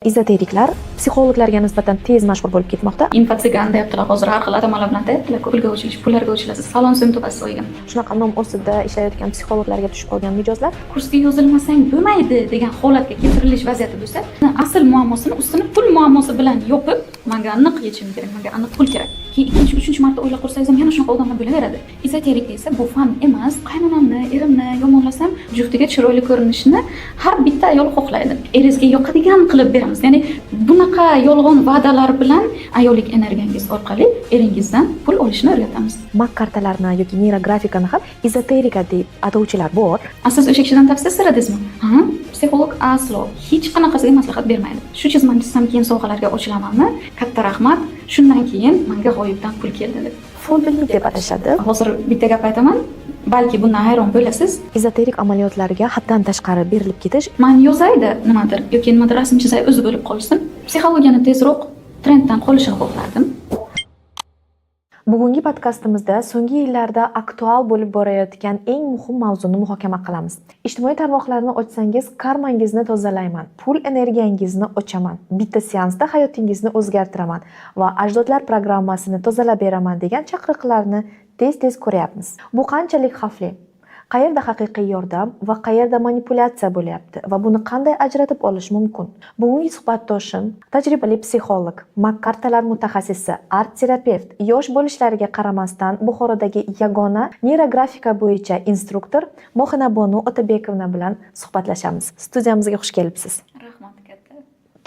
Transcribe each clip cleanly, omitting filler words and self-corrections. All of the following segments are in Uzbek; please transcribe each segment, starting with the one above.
Ezoteriklar psixologlarga nisbatan tez mashhur bo'lib ketmoqda. Infotsigan deyaptilar hozir har xil atamalar bilan deyaptilar. Pulga o'chirish, pullarga o'chirasiz. Falon so'm topasiz oyga. Shunaqa nom ostida ishlayotgan psixologlarga tushib qolgan mijozlar Kursga yozilmasang bo'lmaydi degan holatga keltirilish vaziyati bo'lsa, asl muammosini ustini pul muammosi bilan yopib, menga aniq yechim kerak, menga aniq pul kerak. Keyin ikkinchi, uchinchi marta o'ylab qursangiz ham yana shunaqa odamlar bo'laveradi. Ezoterika esa bu fan emas. Qaynonamni, erimni yomonlasam, juftiga chiroyli ko'rinishni har bitta ayol xohlaydi. Eringizga yoqadigan qilib beramiz. Ya'ni bunaqa yolg'on va'dalar bilan ayollik energiyangiz orqali eringizdan pul olishni o'rgatamiz. mak kartalarni yoki neyrografikani ham ezoterika deb atovchilar bor. Siz o'sha kishidan tavsiya so'radingizmi? Psixolog aslo hech qanaqasiga maslahat bermaydi. Shu chizmani chizsam keyin sovg'alarga ochilamanmi? Katta rahmat. Shundan keyin menga g'oyibdan pul keldi deb. Fondlik deb atashadi. Hozir bitta gap aytaman. Balki bundan hayron bo'lasiz. Ezoterik amaliyotlarga haddan tashqari berilib ketish Men yozayda nimadir yoki nimadir rasm chizay o'zi bo'lib qolsin. Psixologiyani tezroq trenddan qolishini xohlardim. Bugungi podkastimizda so'nggi yillarda aktual bo'lib borayotgan eng muhim mavzuni muhokama qilamiz. Ijtimoiy tarmoqlarni ochsangiz, karmangizni tozalayman, pul energiyangizni ochaman, bitta seansda hayotingizni o'zgartiraman va ajdodlar programmasini tozalab beraman degan chaqiriqlarni tez-tez ko'ryapmiz. Bu qanchalik xavfli? Qayerda haqiqiy yordam va qayerda manipulyatsiya bo'lyapti va buni qanday ajratib olish mumkin? Bugungi suhbatdoshim tajribali psixolog, mak kartalar mutaxassisi, art terapevt, yosh bo'lishlariga qaramasdan Buxorodagi yagona neyrografika bo'yicha instruktor Moxinabonu Otabekovna bilan suhbatlashamiz. Studiyamizga xush kelibsiz. Rahmat katta.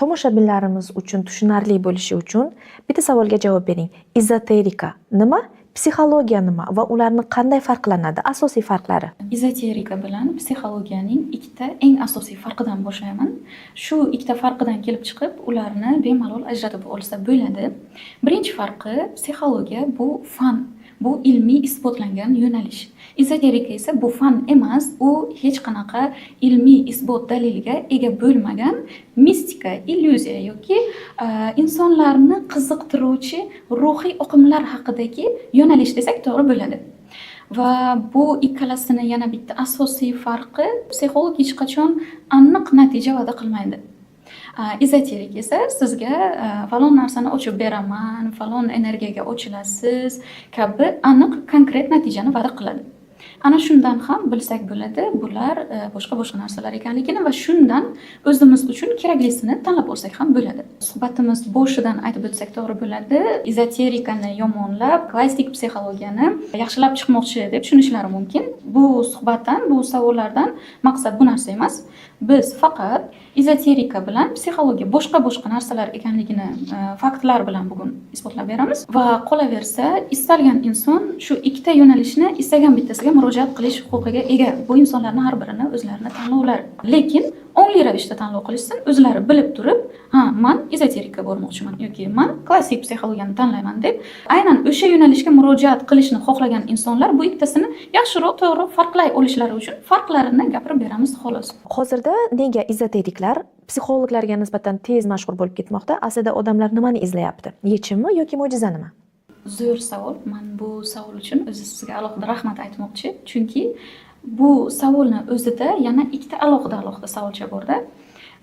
Tomoshabinlarimiz uchun tushunarli bo'lishi uchun bitta savolga javob bering. Ezoterika nima? Psixologiya nima va ularni qanday farqlanadi? Asosiy farqlari. Ezoterika bilan psixologiyaning ikkita eng asosiy farqidan boshlayman. Shu ikkita farqidan kelib chiqib, ularni bemalol ajratib olsa bo'ladi. Birinchi farqi, psixologiya bu fan, bu ilmiy isbotlangan yo'nalish. Ezoterika esa bu fan emas, u hech qanaqa ilmiy isbot daliliga ega bo'lmagan mistika, illyuziya yoki insonlarni qiziqtiruvchi ruhiy oqimlar haqidagi yo'nalish desak to'g'ri bo'ladi. Va bu ikkalasini yana bitta asosiy farqi, psixolog hech qachon aniq natija va'da qilmaydi. Ezoterik esa sizga falon narsani ochib beraman, falon energiyaga ochilasiz kabi aniq konkret natijani va'da qiladi. Ana shundan ham bilsak bo'ladi, bular boshqa narsalar ekanligini va shundan o'zimiz uchun keraklisini tanlab olsak ham bo'ladi. Suhbatimiz boshidan aytib o'tsak to'g'ri bo'ladi. Ezoterikani yomonlab, klassik psixologiyani yaxshilab chiqmoqchi deb tushunishlari mumkin. Bu suhbatdan, bu savollardan maqsad bu narsa emas. Biz faqat ezoterika bilan psixologiya boshqa narsalar ekanligini faktlar bilan bugun isbotlab beramiz va qolaversa, istalgan inson shu ikkita yo'nalishni istagan bittasiga murojaat qilish huquqiga ega. Bu insonlarning har birini o'zlarining tanlovlari. Lekin ongli ravishda tanlov qilishsin, o'zlari bilib turib, men ezoterikka bormoqchiman yoki men klassik psixologiyani tanlayman deb aynan o'sha yo'nalishga murojaat qilishni xohlagan insonlar bu ikkitasini yaxshiroq, to'g'ri farqlay olishlari uchun farqlarini gapirib beramiz xolos. Hozirda nega ezoteriklar psixologlarga nisbatan tez mashhur bo'lib ketmoqda? Aslida odamlar nimani izlayapti? Yechimmi yoki mo'jiza nima? Zo'r savol. Men bu savol uchun o'zi sizga alohida rahmat aytmoqchi, chunki bu savolni o'zida yana ikkita alohida savolcha borda.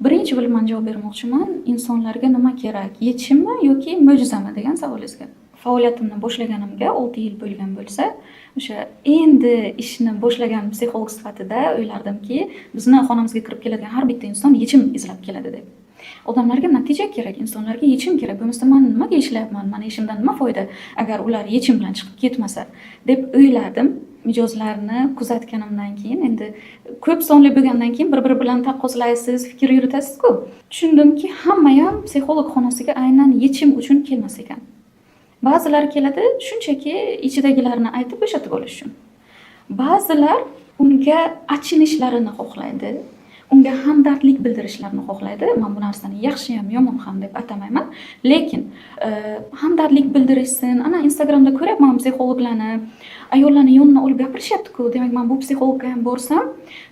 Birinchi bo'lib men javob bermoqchiman, insonlarga nima kerak? Yechimmi yoki mo'jizami degan savolingizga. Faoliyatimni boshlaganimga 6 yil bo'lgan bo'lsa, o'sha endi ishni boshlagan psixolog sifatida o'ylardimki, bizni xonamizga kirib keladigan har bitta inson yechim izlab keladi deb. Odamlarga natija kerak, insonlarga yechim kerak. Bo'lmasa men nimaga ishlayapman? Mana ishimdan nima foyda agar ular yechim bilan chiqib ketmasa deb o'yladim. Mijozlarni kuzatganimdan keyin, endi ko'p sonli bo'lgandan keyin bir-biri bilan taqqoslaysiz, fikr yuritasiz-ku. Tushundimki, hamma ham psixolog xonasiga aynan yechim uchun kelmas ekan. Ba'zilar keladi shunchaki ichidagilarni aytib bo'shatib olish uchun. Ba'zilar unga achinishlarini xohlaydi. Unga hamdardlik bildirishlarini xohlaydi. Men bu narsani yaxshi ham yomon ham deb atamayman, lekin hamdardlik bildirishsin. Ana Instagramda ko'ryapman psixologlarni, ayollarni yonina olib gapirishyapti-ku. Demak, men bu psixologga ham borsam,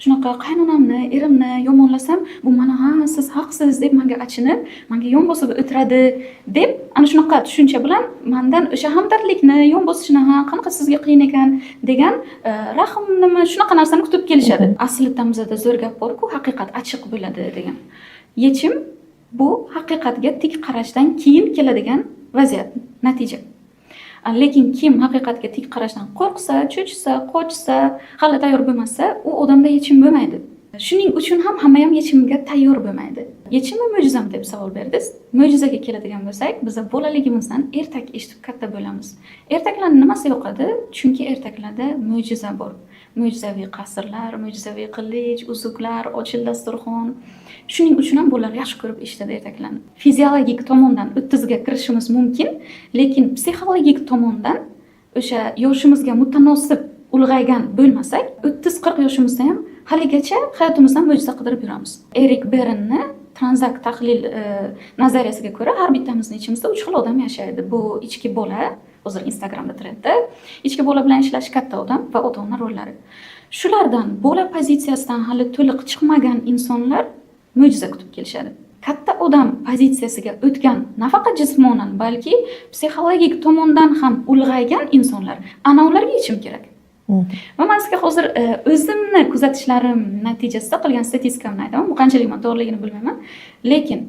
shunaqa qaynonamni, erimni yomonlasam, bu mana siz haqsiz deb menga achinib, menga yon bosib o'tiradi deb ana shunaqa tushuncha bilan mendan o'sha hamdardlikni, yon bosishni, qanaqa sizga qiyin ekan degan rahmnimi, shunaqa narsani kutib kelishadi. Aslida bizda zo'r gap bor-ku, haqiqat achchiq bo'ladi degan. Yechim Bu haqiqatga tik qarashdan keyin keladigan vaziyat, natija. Lekin kim haqiqatga tik qarashdan qo'rqsa, cho'chisa, qochsa, hali tayyor bo'lmasa, u odamda yechim bo'lmaydi. Shuning uchun ham hamma ham yechimga tayyor bo'lmaydi. Yechimmi mo'jizami deb savol berdingiz. Mo'jizaga keladigan bo'lsak, biz bolaligimizdan ertak eshitib katta bo'lamiz. Ertaklarning nimasi yoqadi? Chunki ertaklarda mo'jiza bor. Mo'jizaviy qasrlar, mo'jizaviy qilich, uzuklar, ochil dasturxon. Shuning uchun ham bolalar yaxshi ko'rib eshitadi ertaklarni. Fiziologik tomondan 30 ga kirishimiz mumkin, lekin psixologik tomondan o'sha yoshimizga mutanosib ulg'aygan bo'lmasak, 30-40 yoshimizda ham haligacha hayotimizdan mo'jiza qidirib yuramiz. Erik Bernni tranzakt tahlil nazariyasiga ko'ra har bittamizning ichimizda 3 xil odam yashaydi. Bu ichki bola, hozir Instagramda trendda, ichki bola bilan ishlash katta odam va ota-ona rollari. Shulardan bola pozitsiyasidan hali to'liq chiqmagan insonlar mo'jiza kutib kelishadi. Katta odam pozitsiyasiga o'tgan nafaqat jismonan, balki psixologik tomondan ham ulg'aygan insonlar ana ularga yechim kerak. Va men sizga hozir o'zimni kuzatishlarim natijasida qilgan statistikamni aytaman. Bu qanchalik to'g'riligini bilmayman, lekin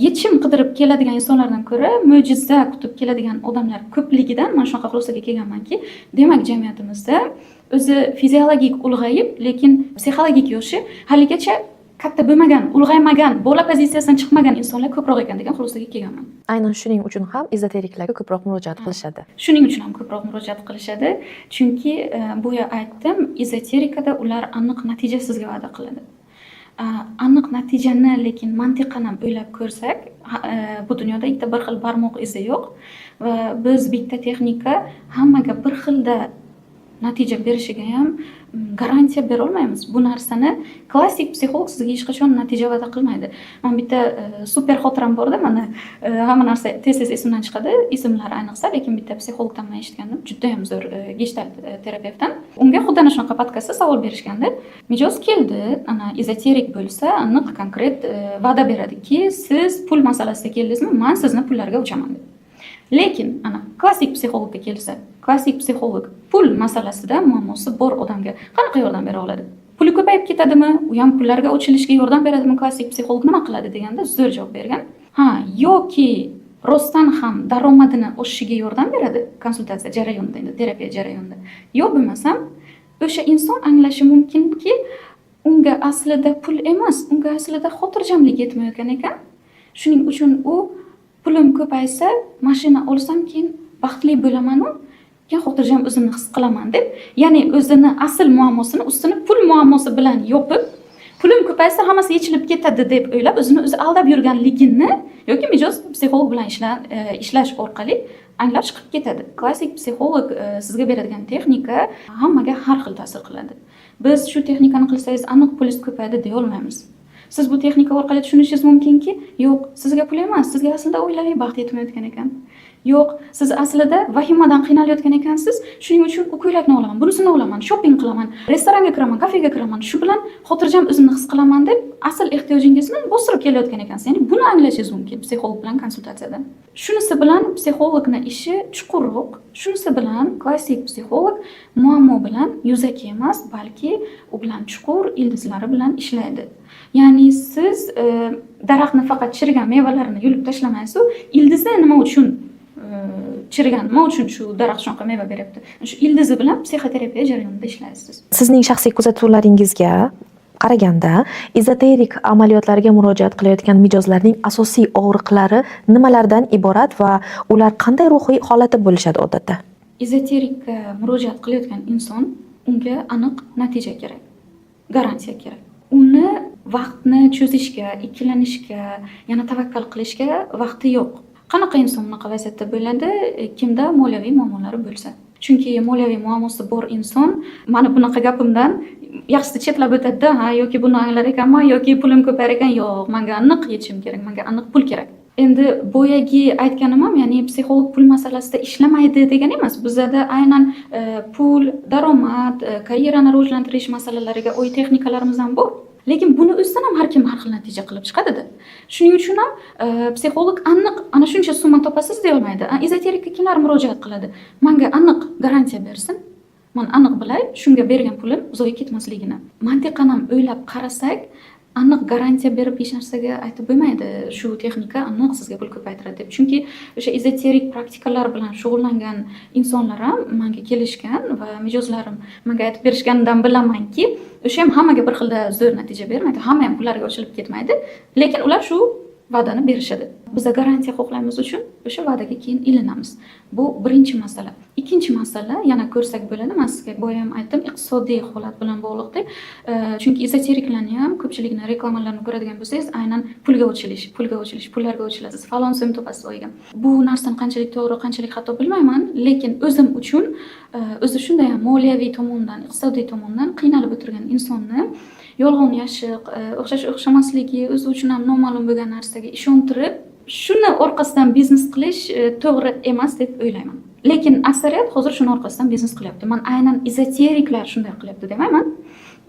yechim qidirib keladigan insonlardan ko'ra mo'jiza kutib keladigan odamlar ko'pligidan men shunaqa xulosaga kelganmanki, demak jamiyatimizda o'zi fiziologik ulg'ayib, lekin psixologik yoshi haligacha katta bo'lmagan, ulg'aymagan, bola pozitsiyasidan chiqmagan insonlar ko'proq ekan degan xulosaga kelganman. Aynan shuning uchun ham ezoteriklarga ko'proq murojaat qilishadi. Shuning uchun ham ko'proq murojaat qilishadi, chunki boya aytdim, ezoterikada ular aniq natija sizga va'da qiladi. Aniq natijani lekin mantiqan ham o'ylab ko'rsak, bu dunyoda ikkita bir xil barmoq izi yo'q va biz bitta texnika hammaga bir xilda natija berishiga ham garantiya bera olmaymiz. Bu narsani klassik psixolog sizga hech qachon natija va'da qilmaydi. Men bitta super xotiram borda, mana hamma narsa tez-tez esimdan chiqadi, ismlar ayniqsa, lekin bitta psixologdan men eshitgandim, juda ham zo'r gestalt terapevtdan. Unga xuddi ana shunaqa podkastda savol berishganda, mijoz keldi, ana ezoterik bo'lsa, aniq konkret va'da beradiki, siz pul masalasida keldingizmi, men sizni pullarga o'chaman deb. Lekin ana klassik psixologga kelsa, klassik psixolog pul masalasida muammosi bor odamga qanaqa yordam bera oladi? Puli ko'payib ketadimi? U ham pullarga o'chilishga yordam beradimi? Klassik psixolog nima qiladi deganda zo'r javob bergan. Yoki rostdan ham daromadini oshishiga yordam beradi konsultatsiya jarayonida, endi terapiya jarayonida. Yo bo'lmasam, o'sha inson anglashi mumkinki, unga aslida pul emas, unga aslida xotirjamlik yetmayotgan ekan. Shuning uchun u pulim ko'paysa, mashina olsam, keyin baxtli bo'laman-u, keyin xotirjam o'zimni his qilaman deb, ya'ni o'zini asl muammosini ustini pul muammosi bilan yopib, pulim ko'paysa hammasi yechilib ketadi deb o'ylab o'zini o'zi aldab yurganligini yoki mijoz psixolog bilan ishlash orqali anglab chiqib ketadi. Klassik psixolog sizga beradigan texnika hammaga har xil ta'sir qiladi. Biz shu texnikani qilsangiz aniq pulingiz ko'payadi deya olmaymiz. Siz bu texnika orqali tushunishingiz mumkinki, yo'q, sizga pul emas, sizga aslida oilaviy baxt yetmayotgan ekan. Yo'q, siz aslida vahimadan qiynalayotgan ekansiz, shuning uchun u ko'ylakni olaman, bunisini olaman, shopping qilaman, restoranga kiraman, kafega kiraman, shu bilan xotirjam o'zimni his qilaman deb asl ehtiyojingizni bostirib kelayotgan ekansiz. Ya'ni buni anglashingiz mumkin psixolog bilan konsultatsiyada. Shunisi bilan psixologning ishi chuqurroq, shunisi bilan klassik psixolog muammo bilan yuzaki emas, balki u bilan chuqur ildizlari bilan ishlaydi. Ya'ni siz daraxtni faqat chirigan mevalarini yulib tashlamaysiz, ildizi nima uchun chirigan, nima uchun shu daraxt shunaqa meva beryapti? Shu ildizi bilan psixoterapiya jarayonida ishlaysiz. Sizning shaxsiy kuzatuvlaringizga qaraganda, ezoterik amaliyotlarga murojaat qilayotgan mijozlarning asosiy og'riqlari nimalardan iborat va ular qanday ruhiy holatda bo'lishadi odatda? Ezoterikka murojaat qilayotgan inson, unga aniq natija kerak, garantiya kerak. Uni vaqtni cho'zishga, ikkilanishga, yana tavakkal qilishga vaqti yo'q. Qanaqa inson bunaqa vaziyatda bo'ladi? Kimda moliyaviy muammolari bo'lsa. Chunki moliyaviy muammosi bor inson mana bunaqa gapimdan yaxshisi chetlab o'tadi-da, yoki buni anglar ekanman, yoki pulim ko'payar ekan, yo'q, menga aniq yechim kerak, menga aniq pul kerak. Endi boyagi aytganim ham, ya'ni psixolog pul masalasida ishlamaydi degan emas. Bizda aynan pul, daromad, karyerani rivojlantirish masalalariga oid texnikalarimiz ham bor. Lekin buni o'zidan ham har kim har xil natija qilib chiqadi-da. Shuning uchun ham psixolog aniq ana shuncha summa topasiz deya olmaydi. Ezoterikka kimlar murojaat qiladi? Menga aniq garantiya bersin. Men aniq bilay, shunga bergan pulim zo'y ketmasligini. Mantiqan ham o'ylab qarasak, aniq garantiya berib hech narsaga aytib bo'lmaydi shu texnika aniq sizga pul ko'paytiradi deb. Chunki o'sha ezoterik praktikalar bilan shug'ullangan insonlar ham menga kelishgan va mijozlarim menga aytib berishganidan bilamanki, o'sha ham hammaga bir xilda zo'r natija bermaydi, hamma ham pullariga ochilib ketmaydi, lekin ular shu va'dani berishadi. Biz garantiya xohlaymiz uchun o'sha va'daga keyin ilinamiz. Bu birinchi masala. Ikkinchi masala, yana ko'rsak bo'ladi, men sizga boya ham aytdim, iqtisodiy holat bilan bog'liqdir. Chunki ezoteriklarni ham ko'pchilikni reklamalarini ko'radigan bo'lsangiz, aynan pulga ochilish, pullarga ochilasiz, falon so'm topasiz oyiga. Bu narsani qanchalik to'g'ri, qanchalik xato bilmayman, lekin o'zim uchun o'zi shunday ham moliyaviy tomondan, iqtisodiy tomondan qiynalib o'tirgan insonni yolg'on yashiq, o'xshamasligi, o'zi uchun ham noma'lum bo'lgan narsaga ishontirib, shuni orqasidan biznes qilish to'g'ri emas deb o'ylayman. Lekin aksariyat hozir shuni orqasidan biznes qilyapti. Men aynan ezoteriklar shunday qilyapti demayman.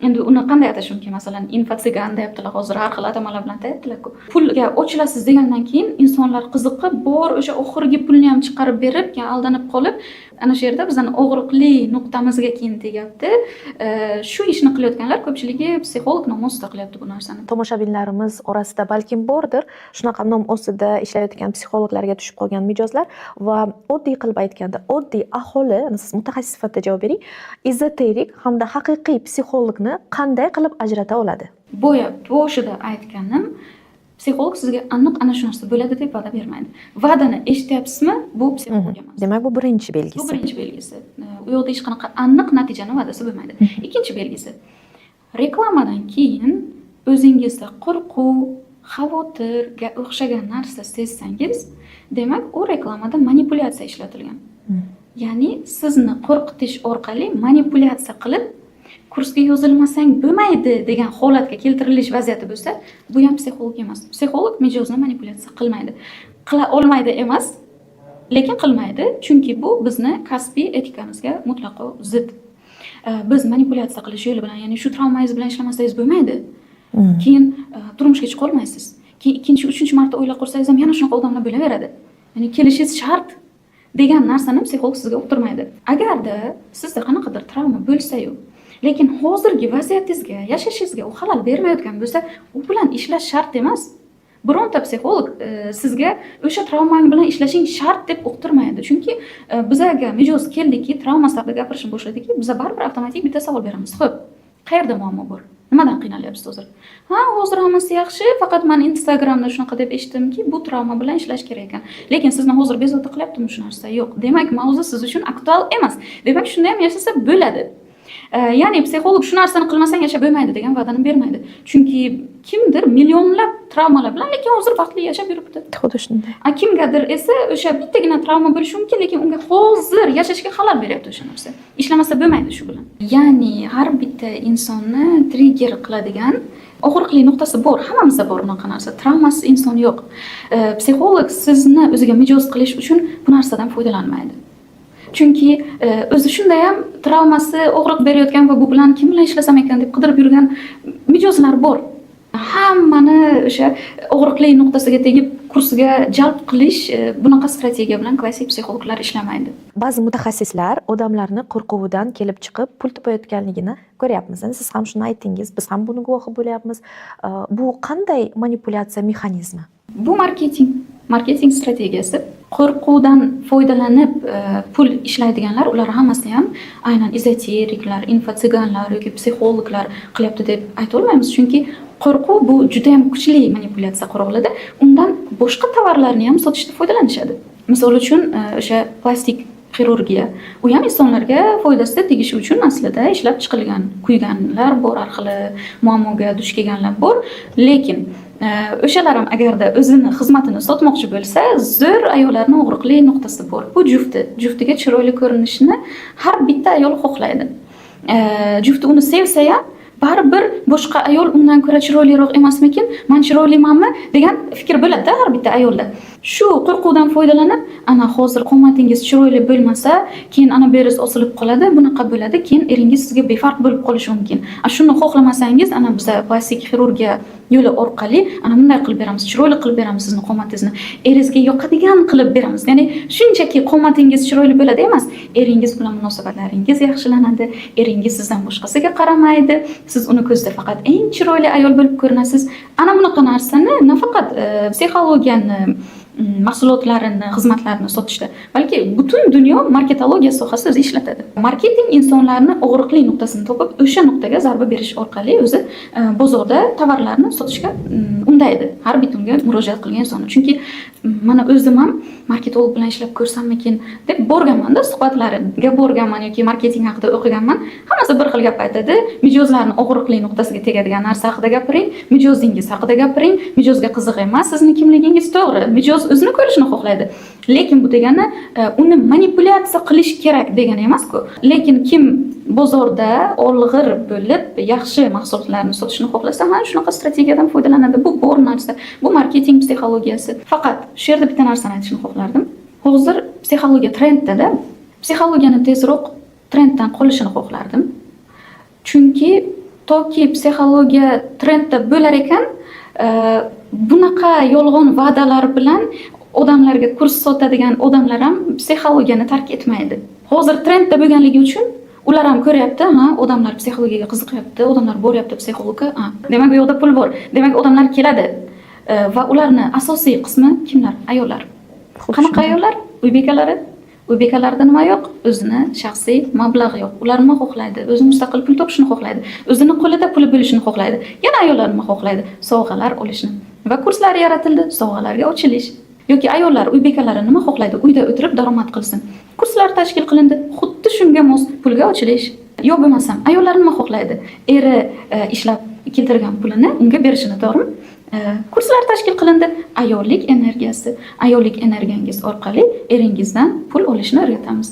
Endi uni qanday atash mumkin? Masalan, infotsigan deyaptilar, hozir har xil atamalar bilan aytadilar-ku. Pulga ochilasiz degandan keyin insonlar qiziqib, bor o'sha oxirgi pulni ham chiqarib berib, keyin aldanib qolib, ana shu yerda bizning og'riqli nuqtamizga keyin tegyapti. Shu ishni qilayotganlar ko'pchiligi psixolog nomi ostida qilyapti bu narsani. Tomoshabinlarimiz orasida balkim bordir shunaqa nom ostida ishlayotgan psixologlarga tushib qolgan mijozlar va oddiy qilib aytganda oddiy aholi, siz mutaxassis sifatida javob bering, ezoterik hamda haqiqiy psixologni qanday qilib ajrata oladi? Boya boshida aytganim, psixolog sizga aniq ana shu narsa bo'ladi deb va'da bermaydi. Va'dani eshityapsizmi? Bu psixolog emas. Demak, bu birinchi belgisi. Bu birinchi belgisi. U yoqda hech qanaqa aniq natijani va'dasi bo'lmaydi. Ikkinchi belgisi. Reklamadan keyin o'zingizda qo'rquv, xavotirga o'xshagan narsa sezsangiz, demak, u reklamada manipulyatsiya ishlatilgan. Ya'ni sizni qo'rqitish orqali manipulyatsiya qilib kursga yozilmasang bo'lmaydi degan holatga keltirilish vaziyati bo'lsa, bu ham psixolog emas. Psixolog mijozni manipulyatsiya qilmaydi. Qila olmaydi emas, lekin qilmaydi, chunki bu bizni kasbiy etikamizga mutlaqo zid. Biz manipulyatsiya qilish yo'li bilan, ya'ni shu travmangiz bilan ishlamasangiz bo'lmaydi. Keyin turmushga chiqa olmaysiz. Keyin ikkinchi, uchinchi marta o'ylab ko'rsangiz ham yana shunaqa odamlar bo'laveradi. Ya'ni kelishingiz shart degan narsani psixolog sizga uqtirmaydi. Agarda sizda qanaqadir travma bo'lsa-yu, lekin hozirgi vaziyatingizga, yashashingizga u xalal bermayotgan bo'lsa, u bilan ishlash shart emas. Bironta psixolog sizga o'sha travmang bilan ishlashing shart deb uqtirmaydi. Chunki bizga mijoz keldiki, travma haqida gapirishni boshladiki, biz baribir avtomatik bitta savol beramiz. Xo'p, qayerda muammo bor? Nimadan qiynalyapsiz hozir? Hozir hammasi yaxshi, faqat men Instagramda shunaqa deb eshitdimki, bu travma bilan ishlash kerak ekan. Lekin sizni hozir bezovta qilyaptimi shu narsa? Yo'q. Demak, mavzu siz uchun aktual emas. Demak, shunda ham yashasa bo'ladi. Ya'ni psixolog shu narsani qilmasang yashab bo'lmaydi degan va'dani bermaydi. Chunki kimdir millionlab travmalar bilan lekin hozir baxtli yashab yuribdi. Xuddi shunday. Kimgadir esa o'sha bittagina travma bo'lishi mumkin, lekin unga hozir yashashga xalal beryapti o'sha narsa. Ishlamasa bo'lmaydi shu bilan. Ya'ni har bitta insonni trigger qiladigan og'riqli nuqtasi bor. Hammamizda bor unaqa narsa. Travmasiz inson yo'q. Psixolog sizni o'ziga mijoz qilish uchun bu narsadan foydalanmaydi. Chunki o'zi shunday ham travmasi og'riq berayotgan va bu bilan kim bilan ishlasam ekan deb qidirib yurgan mijozlar bor. Hammani o'sha og'riqli nuqtasiga tegib kursiga jalb qilish bunaqa strategiya bilan klassik psixologlar ishlamaydi. Ba'zi mutaxassislar odamlarni qo'rquvidan kelib chiqib pul topayotganligini ko'ryapmiz. Siz ham shuni aytdingiz, biz ham buni guvohi bo'lyapmiz. Bu qanday manipulyatsiya mexanizmi? Bu marketing strategiyasi. Qo'rquvdan foydalanib pul ishlaydiganlar, ular hammasi ham aynan ezoteriklar, infotsiganlar yoki psixologlar qilyapti deb ayta olmaymiz. Chunki qo'rquv bu juda ham kuchli manipulyatsiya qurolida. Undan boshqa tovarlarni ham sotishda foydalanishadi. Misol uchun o'sha plastik xirurgiya, u ham insonlarga foydasi tegishi uchun aslida ishlab chiqilgan, kuyganlar bor, har xil muammoga duch kelganlar bor, lekin o'shalar ham agarda o'zini xizmatini sotmoqchi bo'lsa, zo'r ayollarning og'riqli nuqtasi bor. Bu juftiga chiroyli ko'rinishni har bitta ayol xohlaydi. Jufti uni sevsa ham baribir boshqa ayol undan ko'ra chiroyliroq emasmikin, men chiroylimanmi degan fikr bo'ladi har bitta ayolda. Shu qo'rquvdan foydalanib, ana hozir qomatingiz chiroyli bo'lmasa, keyin ana beringiz osilib qoladi, bunaqa bo'ladi, keyin eringiz sizga befarq bo'lib qolishi mumkin. Shuni xohlamasangiz, ana biz plastik xirurgiya yo'li orqali ana bunday qilib beramiz, chiroyli qilib beramiz sizni qomatingizni, eringizga yoqadigan qilib beramiz. Ya'ni shunchaki qomatingiz chiroyli bo'ladi emas, eringiz bilan munosabatlaringiz yaxshilanadi, eringiz sizdan boshqasiga qaramaydi, siz uni ko'zida faqat eng chiroyli ayol bo'lib ko'rinasiz. Ana bunaqa narsani nafaqat psixologiyani mahsulotlarini, xizmatlarini sotishda, balki butun dunyo marketologiya sohasida o'zi ishlatadi. Marketing insonlarni og'riqli nuqtasini topib, o'sha nuqtaga zarba berish orqali o'zi bozorda tovarlarni sotishga undaydi har bitunga murojaat qilgan insonni. Chunki mana o'zim ham marketolog bilan ishlab ko'rsammikin deb borganman-da, suhbatlariga borganman yoki marketing haqida o'qiganman. Hammasi bir xil gap aytadi. Mijozlarni og'riqli nuqtasiga tegadigan narsa haqida gapiring, mijozingiz haqida gapiring. Mijozga qiziq emas, sizning kimligingiz to'g'ri. Mijoz o'zini ko'rishni xohlaydi. Lekin bu degani uni manipulyatsiya qilish kerak degani emas-ku. Lekin kim bozorda olg'ir bo'lib yaxshi mahsulotlarni sotishni xohlasa, ham shunaqa strategiyadan foydalanadi. Bu bor narsa. Bu marketing psixologiyasi. Faqat shu yerda bitta narsani aytishni xohlardim. Hozir psixologiya trendda. Psixologiyani tezroq trenddan qolishini xohlardim. Chunki toki psixologiya trendda bo'lar ekan, bunaqa yolg'on va'dalar bilan odamlarga kurs sotadigan odamlar ham psixologiyani tark etmaydi. Hozir trendda bo'lganligi uchun ular ham ko'ryapti, odamlar psixologiyaga qiziqyapti, odamlar boryapti psixologga. Demak, bu yoqda pul bor. Demak, odamlar keladi. Va ularni asosiy qismi kimlar? Ayollar. Qanaqa ayollar? Uy bekalari. Uy bekalarida nima yo'q? O'zini shaxsiy mablag'i yo'q. Ular nima xohlaydi? O'zi mustaqil pul topishni xohlaydi. O'zini qo'lida puli bo'lishini xohlaydi. Yana ayollar nima xohlaydi? Sovg'alar olishni. Va kurslar yaratildi, sovg'alarga ochilish. Yoki ayollar, uy bekalari nima xohlaydi? Uyda o'tirib daromad qilsin. Kurslar tashkil qilindi, xuddi shunga mos pulga ochilish. Yo bo'lmasam, ayollar nima xohlaydi? Eri ishlab keltirgan pulini unga berishini, to'g'rimi? Kurslar tashkil qilindi. Ayollik energiyasi, ayollik energiyangiz orqali eringizdan pul olishni o'rgatamiz.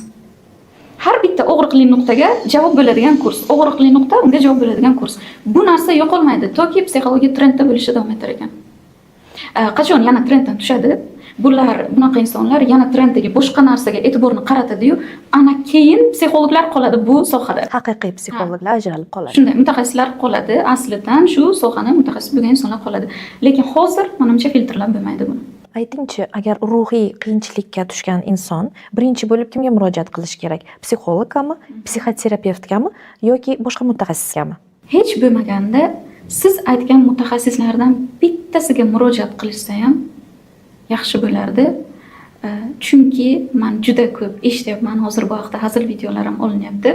Har bitta og'riqli nuqtaga javob bo'ladigan kurs, og'riqli nuqta unga javob bo'ladigan kurs. Bu narsa yo'qolmaydi toki psixologiya trendda bo'lishda davom etar ekan. Qachon yana trenddan tushadi? Bunaqa insonlar yana trenddagi boshqa narsaga e'tiborni qaratadi-yu, ana keyin psixologlar qoladi bu sohada. Haqiqiy psixologlar ajralib qoladi. Shunday mutaxassislar qoladi, aslidan shu sohani mutaxassis bo'lgan insonlar qoladi. Lekin hozir menimcha filtrlab bo'lmaydi buni. Aytingchi, agar ruhiy qiyinchilikka tushgan inson birinchi bo'lib kimga murojaat qilish kerak? Psixologgami, psixoterapevtgami yoki boshqa mutaxassisgami? Hech bo'lmaganda siz aytgan mutaxassislardan bittasiga murojaat qilishsa ham yaxshi bo'lardi. Chunki men juda ko'p eshityapman, hozir bu haqda hazil videolarim olinyapti.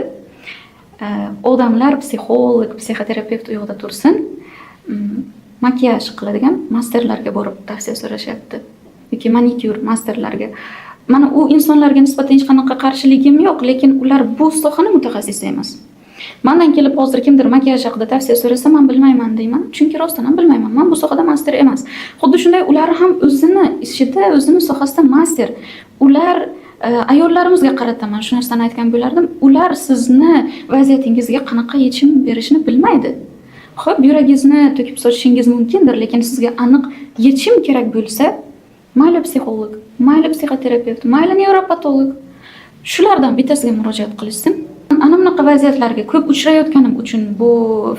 Odamlar psixolog, psixoterapevt u yoqda tursin, makiyaj qiladigan masterlarga borib tavsiya so'rashyapti. Yoki manikyur masterlarga. Mana u insonlarga nisbatan hech qanaqa qarshiligim yo'q, lekin ular bu sohaning mutaxassisi emas. Mendan kelib hozir kimdir makiyaj haqida tavsiya so'rasa, men bilmayman deyman, chunki rostdan ham bilmayman. Men bu sohada master emas. Xuddi shunday ular ham o'zini ishida, o'zini sohasida master. Ular ayollarimizga qarataman shu narsani aytgan bo'lardim. Ular sizni vaziyatingizga qanaqa yechim berishni bilmaydi. Xo'p, yuragingizni to'kib sochishingiz mumkindir, lekin sizga aniq yechim kerak bo'lsa, mayli psixolog, mayli psixoterapevt, mayli nevropatolog, shulardan bittasiga murojaat qilishsin. Ana bunaqa vaziyatlarga ko'p uchrayotganim uchun bu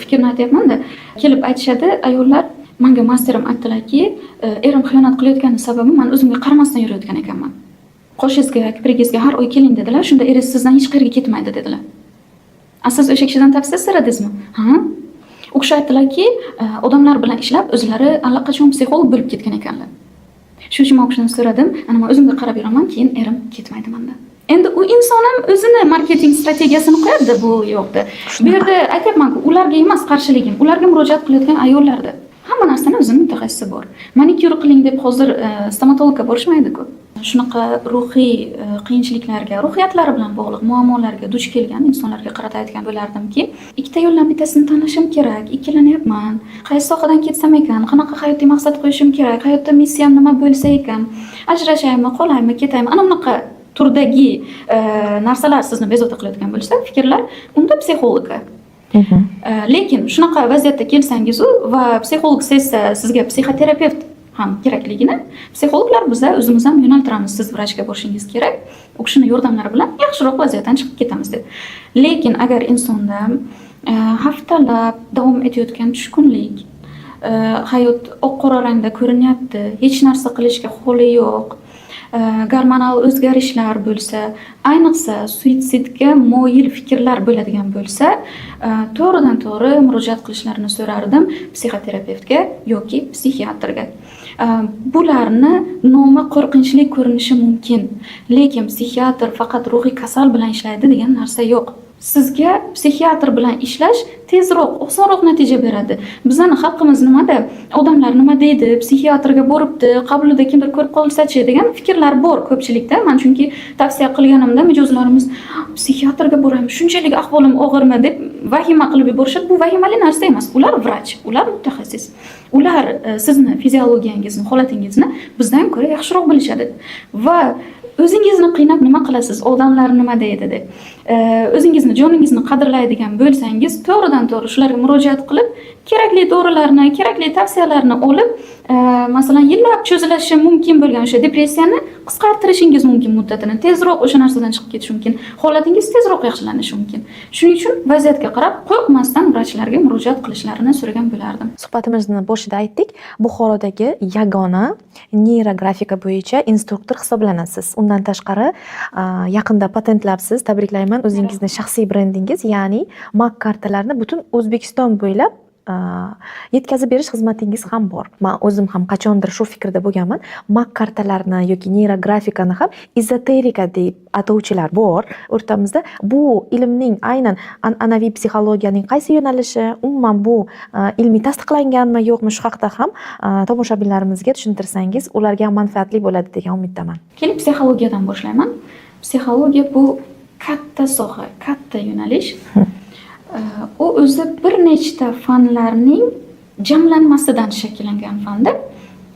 fikrni aytyapman-da. Kelib aytishadi ayollar, menga masterim aytdilarki, erim xiyonat qilayotgani sababi men o'zimga qaramasdan yurayotgan ekanman. Qoshingizga, kiprigingizga har oy keling dedilar, shunda eringiz sizdan hech qayerga ketmaydi dedilar. Siz o'sha kishidan tavsiya so'radingizmi? U kishi aytdilarki, odamlar bilan ishlab o'zlari allaqachon psixolog bo'lib ketgan ekanlar. Shu uchun men u kishidan so'radim, ana men o'zimga qarab yuraman, keyin erim ketmaydi mendan. Endi u inson ham o'zini marketing strategiyasini qo'yadi bu yoqda. Bu yerda aytyapman-ku, ularga emas qarshiligim, ularga murojaat qilayotgan ayollarda. Hamma narsani o'zining mutaxassisi bor. Manikyur qiling deb hozir stomatologga borishmaydi-ku. Shunaqa ruhiy qiyinchiliklarga, ruhiyatlari bilan bog'liq muammolarga duch kelgan insonlarga qarata aytgan bo'lardimki, ikkita yo'ldan bittasini tanlashim kerak, ikkilanyapman. Qaysi sohadan ketsam ekan, qanaqa hayotiy maqsad qo'yishim kerak, hayotda missiyam nima bo'lsa ekan, ajrashaymi, qolaymi, ketaymi, ana bunaqa turdagi narsalar sizni bezovta qilayotgan bo'lsa, fikrlar, unda psixologga. Lekin shunaqa vaziyatda kelsangiz va psixolog sezsa sizga psixoterapevt ham kerakligini, psixologlar biz o'zimiz ham yo'naltiramiz, siz vrachga borishingiz kerak, u kishining yordamlari bilan yaxshiroq vaziyatdan chiqib ketamiz deb. Lekin agar insonda haftalab davom etayotgan tushkunlik, hayot oq qora rangda ko'rinyapti, hech narsa qilishga qo'li yo'q, gormonal o'zgarishlar bo'lsa, ayniqsa suitsidga moyil fikrlar bo'ladigan bo'lsa, to'g'ridan to'g'ri murojaat qilishlarini so'rardim psixoterapevtga yoki psixiatrga. Bularni nomi qo'rqinchli ko'rinishi mumkin, lekin psixiatr faqat ruhiy kasal bilan ishlaydi degan narsa yo'q. Sizga psixiatr bilan ishlash tezroq, osonroq natija beradi. Bizning xalqimiz nimada? Odamlar nima deydi? Psixiatrga boribdi, qabulida kimdir ko'rib qolsa-chi degan fikrlar bor ko'pchilikda. Men chunki tavsiya qilganimda mijozlarimiz psixiatrga boramiz, shunchalik ahvolim og'irmi deb vahima qilib yuborishadi. Bu vahimali narsa emas. Ular vrach, ular mutaxassis. Ular sizni fiziologiyangizni, holatingizni bizdan ko'ra yaxshiroq bilishadi. Va o'zingizni qiynab nima qilasiz? Odamlar nima deydi deb. O'zingizni, joningizni qadrlaydigan bo'lsangiz, to'g'ridan to'g'ri shularga murojaat qilib, kerakli dorilarni, kerakli tavsiyalarni olib, masalan, yillab cho'zilishi mumkin bo'lgan o'sha depressiyani qisqartirishingiz mumkin muddatini, tezroq o'sha narsadan chiqib ketish mumkin, holatingiz tezroq yaxshilanishi mumkin. Shuning uchun vaziyatga qarab qo'rqmasdan vrachlarga murojaat qilishlarini so'ragan bo'lardim. Suhbatimizni boshida aytdik, Buxorodagi yagona neyrografika bo'yicha instruktor hisoblanasiz. Undan tashqari yaqinda patentlarsiz, tabriklayman, o'zingizni shaxsiy brendingiz, ya'ni MAC kartalarni butun O'zbekiston bo'ylab yetkazib berish xizmatingiz ham bor. Men o'zim ham qachondir shu fikrda bo'lganman. MAC kartalarni yoki neyrografikani ham ezoterika deb atovchilar bor o'rtamizda. Bu ilmning aynan an'anaviy psixologiyaning qaysi yo'nalishi, umuman bu ilmiy tasdiqlanganmi yo'qmi, shu haqida ham tomoshabinlarimizga tushuntirsangiz, ularga ham manfaatli bo'ladi degan umiddaman. Kelib psixologiyadan boshlayman. Psixologiya bu katta soha, katta yo'nalish. U o'zi bir nechta fanlarning jamlanmasidan shakllangan fanda.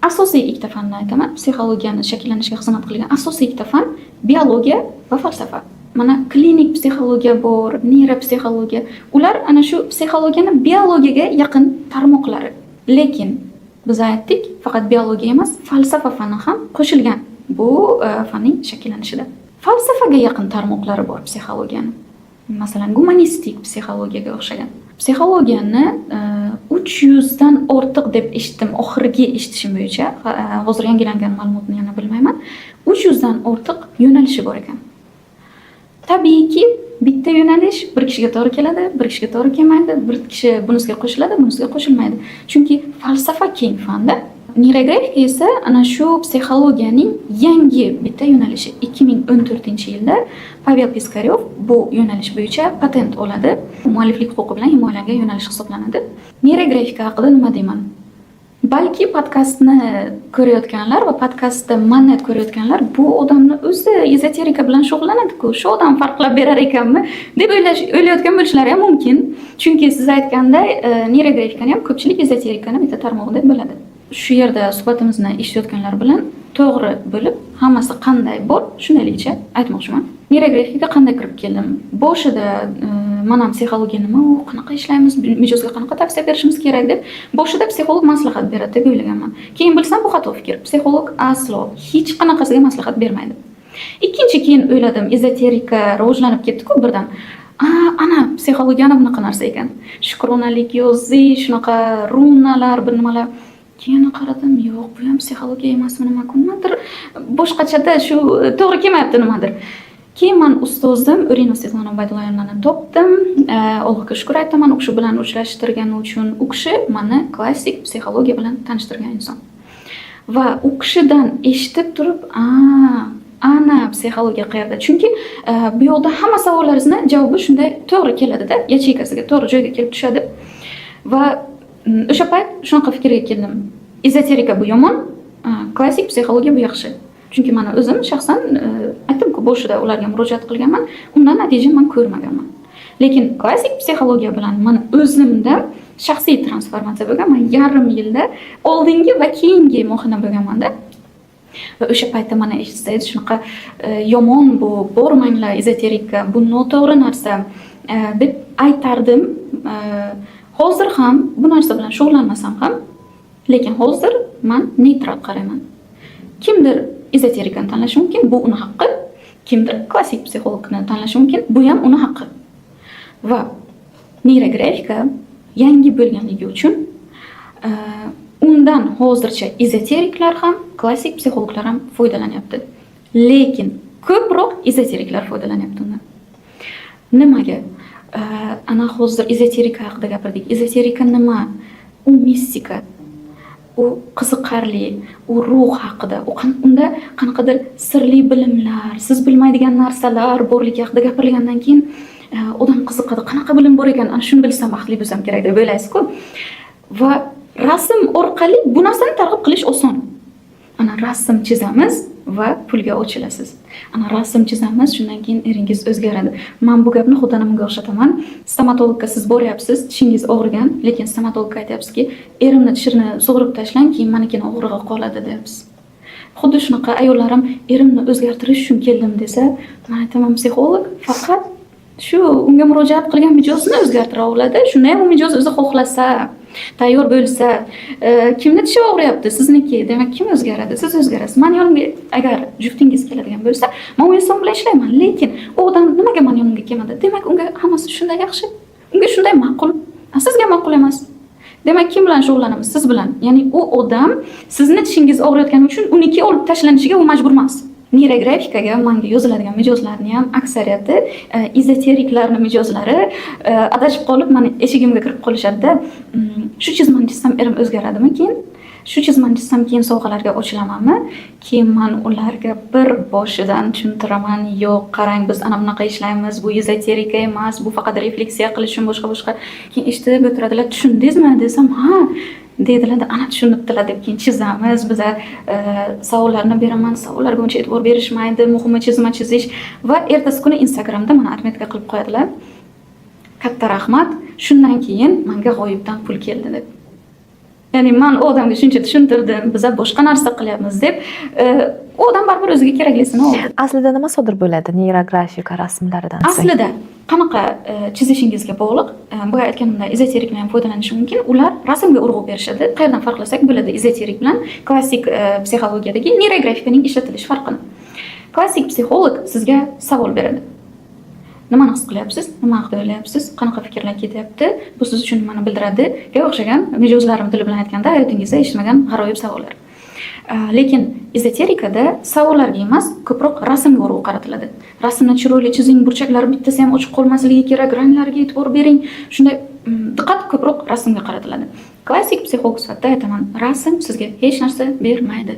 Asosiy ikkita fanni aytaman. Psixologiyani shakllanishiga xizmat qilgan asosiy ikkita fan biologiya va falsafa. Mana klinik psixologiya bor, neyropsixologiya. Ular ana shu psixologiyani biologiyaga yaqin tarmoqlari. Lekin biz aytdik, faqat biologiya emas, falsafa fani ham qo'shilgan bu fanning shakllanishida. Falsafaga yaqin tarmoqlari bor psixologiyani. Masalan, humanistik psixologiyaga o'xshagan. Psixologiyani 300 dan ortiq deb eshitdim, oxirgi eshitishim bo'yicha, hozir yangilangan ma'lumotni yana bilmayman. 300 dan ortiq yo'nalishi bor ekan. Tabiiyki, bitta yo'nalish bir kishiga to'g'ri keladi, bir kishiga to'g'ri kelmaydi, bir kishi bunisiga qo'shiladi, bunisiga qo'shilmaydi. Chunki falsafa keng fanda. Neyrografika esa ana shu psixologiyaning yangi bitta yo'nalishi. 2014-yilda Pavel Piskaryov bu yo'nalish bo'yicha patent oladi. Mualliflik huquqi bilan himoyalangan yo'nalish hisoblanadi. Neyrografika haqida nima deyman? Balki podkastni ko'rayotganlar va podkastda ma'nat ko'rayotganlar bu odamni o'zi ezoterika bilan shug'ullanadi-ku, shu odam farqlab berar ekanmi deb o'ylayotgan bo'lishlari ham mumkin. Chunki siz aytganday, neyrografikani ham ko'pchilik ezoterikani bitta tarmog'i deb biladi. Shu yerda suhbatimizni eshitayotganlar bilan to'g'ri bo'lib, hammasi qanday bor, shundayligicha aytmoqchiman. Neyrografikaga qanday kirib keldim? Boshida mana psixologiya nima, qanaqa ishlaymiz, mijozga qanaqa tavsiya berishimiz kerak deb boshida psixolog maslahat beradi deb o'ylaganman. Keyin bilsam bu xato fikr. Psixolog aslo hech qanaqasiga maslahat bermaydi. Ikkinchi keyin o'yladim, ezoterika rivojlanib ketdi-ku birdan. Ana psixologiyani bunaqa narsa ekan. Shukronalik yozish, shunaqa runalar, bir nimalar. Keyin qaradim, yo'q, bu ham psixologiya emasmi, nimadir boshqachada shu to'g'ri kelmayapti nimadir. Keyin men ustozim Urina Svetlana Baydulayevnani topdim. Allohga shukr aytaman, u kishi bilan uchrashtirgani uchun. U kishi meni klassik psixologiya bilan tanishtirgan inson. Va u kishidan eshitib turib, ana psixologiya qayerda? Chunki bu yoqda hamma savollaringizni javobi shunday to'g'ri keladi-da, yacheykasiga to'g'ri joyga kelib tushadi. Va o'sha payt shunaqa fikrga keldim. Ezoterika bu yomon, klassik psixologiya bu yaxshi. Chunki men o'zim shaxsan aytdim-ku, boshida ularga murojaat qilganman, undan natija men ko'rmaganman. Lekin klassik psixologiya bilan men o'zimda shaxsiy transformatsiya bo'lgan. Men yarim yilda oldingi va keyingi mohina bo'lganman-da. Va o'sha paytda mana eshitsangiz shunaqa yomon bu, bormanglar ezoterika, bu noto'g'ri narsa deb aytardim. Hozir ham bu narsa bilan shug'ullanmasam ham, lekin hozir men neytral qarayman. Kimdir ezoterikani tanlashi mumkin, bu uni haqqi. Kimdir klassik psixologni tanlashi mumkin, bu ham uni haqqi. Va neyrografika yangi bo'lganligi uchun undan hozircha ezoteriklar ham, klassik psixologlar ham foydalanyapti. Lekin ko'proq ezoteriklar foydalanyapti undan. Nimaga? Ana hozir ezoterika haqida gapirdik. Ezoterika nima? U mistika. U qiziqarli, u ruh haqida, unda qanaqadir sirli bilimlar, siz bilmaydigan narsalar borligi haqida gapirilgandan keyin odam qiziqadi. Qanaqa bilim bor ekan, ana shuni bilsam baxtli bo'lsam kerak deb o'ylaysiz-ku. Va rasm orqali bu narsani targ'ib qilish oson. Ana rasm chizamiz va pulga ochilasiz. Ana rasm chizamiz, shundan keyin eringiz o'zgaradi. Men bu gapni xotinimga o'xshataman. Stomatologga siz boryapsiz, tishingiz og'rigan, lekin stomatolog aytyapsizki, erimni tishini sug'urib tashlang, keyin menikini og'rig'i qoladi deyapsiz. Xuddi shunaqa ayollar ham erimni o'zgartirish uchun keldim desa, men aytaman, psixolog faqat shu unga murojaat qilgan mijozni o'zgartira oladi. Shunda ham u mijoz o'zi xohlasa, tayyor bo'lsa, kimni tishi og'riyapti? Sizniki. Demak, kim o'zgaradi? Siz o'zgarasiz. Men yonimga agar juftingiz keladigan bo'lsa, men u inson bilan ishlayman, lekin u odam nimaga men yonimga kelmadi? Demak, unga hammasi shunday yaxshi. Unga shunday ma'qul. Sizga ma'qul emas. Demak, kim bilan shug'ullanamiz? Siz bilan. Ya'ni u odam sizni tishingiz og'riyotgani uchun uniki olib tashlanishiga u majbur emas. Neyrografikaga menga yoziladigan mijozlarning ham aksariyati ezoteriklarning mijozlari adashib qolib, meni eshigimga kirib qolishadi-da. Shu chizmani chizsam erim o'zgaradimi keyin? Shu chizmani chizsam keyin sovg'alarga ochilamanmi? Keyin men ularga bir boshidan tushuntiraman, yo'q, qarang, biz ana bunaqa ishlaymiz, bu ezoterika emas, bu faqat refleksiya qilish uchun boshqa. Keyin eshitib o'tiradilar, tushundingizmi desam, ha, deydilar, ana tushunibdilar deb keyin chizamiz. Biz savollarni beraman, savollarga uncha e'tibor berishmaydi, muhimi chizma chizish va ertasi kuni Instagramda meni atmetka qilib qo'yadilar. Katta rahmat, shundan keyin menga g'oyibdan pul keldi deb. Ya'ni men u odamga shuncha tushuntirdim, biz boshqa narsa qilyapmiz deb, u odam baribir o'ziga keraklisini oldi. Aslida nima sodir bo'ladi neyrografika rasmlaridan so'ng? Aslida qanaqa chizishingizga bog'liq. Boya aytganimdek, ezoterikdan ham foydalanish mumkin. Ular rasmga urg'u berishadi. Qayerdan farqlasak bo'ladi ezoterik bilan klassik psixologiyadagi neyrografikaning ishlatilish farqini. Klassik psixolog sizga savol beradi. Nimani his qilyapsiz? Nima haqida o'ylayapsiz? Qanaqa fikrlar ketyapti? Bu siz uchun nimani bildiradi? Ga o'xshagan mijozlarim tili bilan aytganda hayotingizda eshitmagan g'aroyib savollar. Lekin ezoterikada savollarga emas, ko'proq rasmga urg'u qaratiladi. Rasmni chiroyli chizing, burchaklari bittasi ham ochiq qolmasligi kerak, ranglarga e'tibor bering. Shunday diqqat ko'proq rasmga qaratiladi. Klassik psixolog sifatida aytaman, rasm sizga hech narsa bermaydi.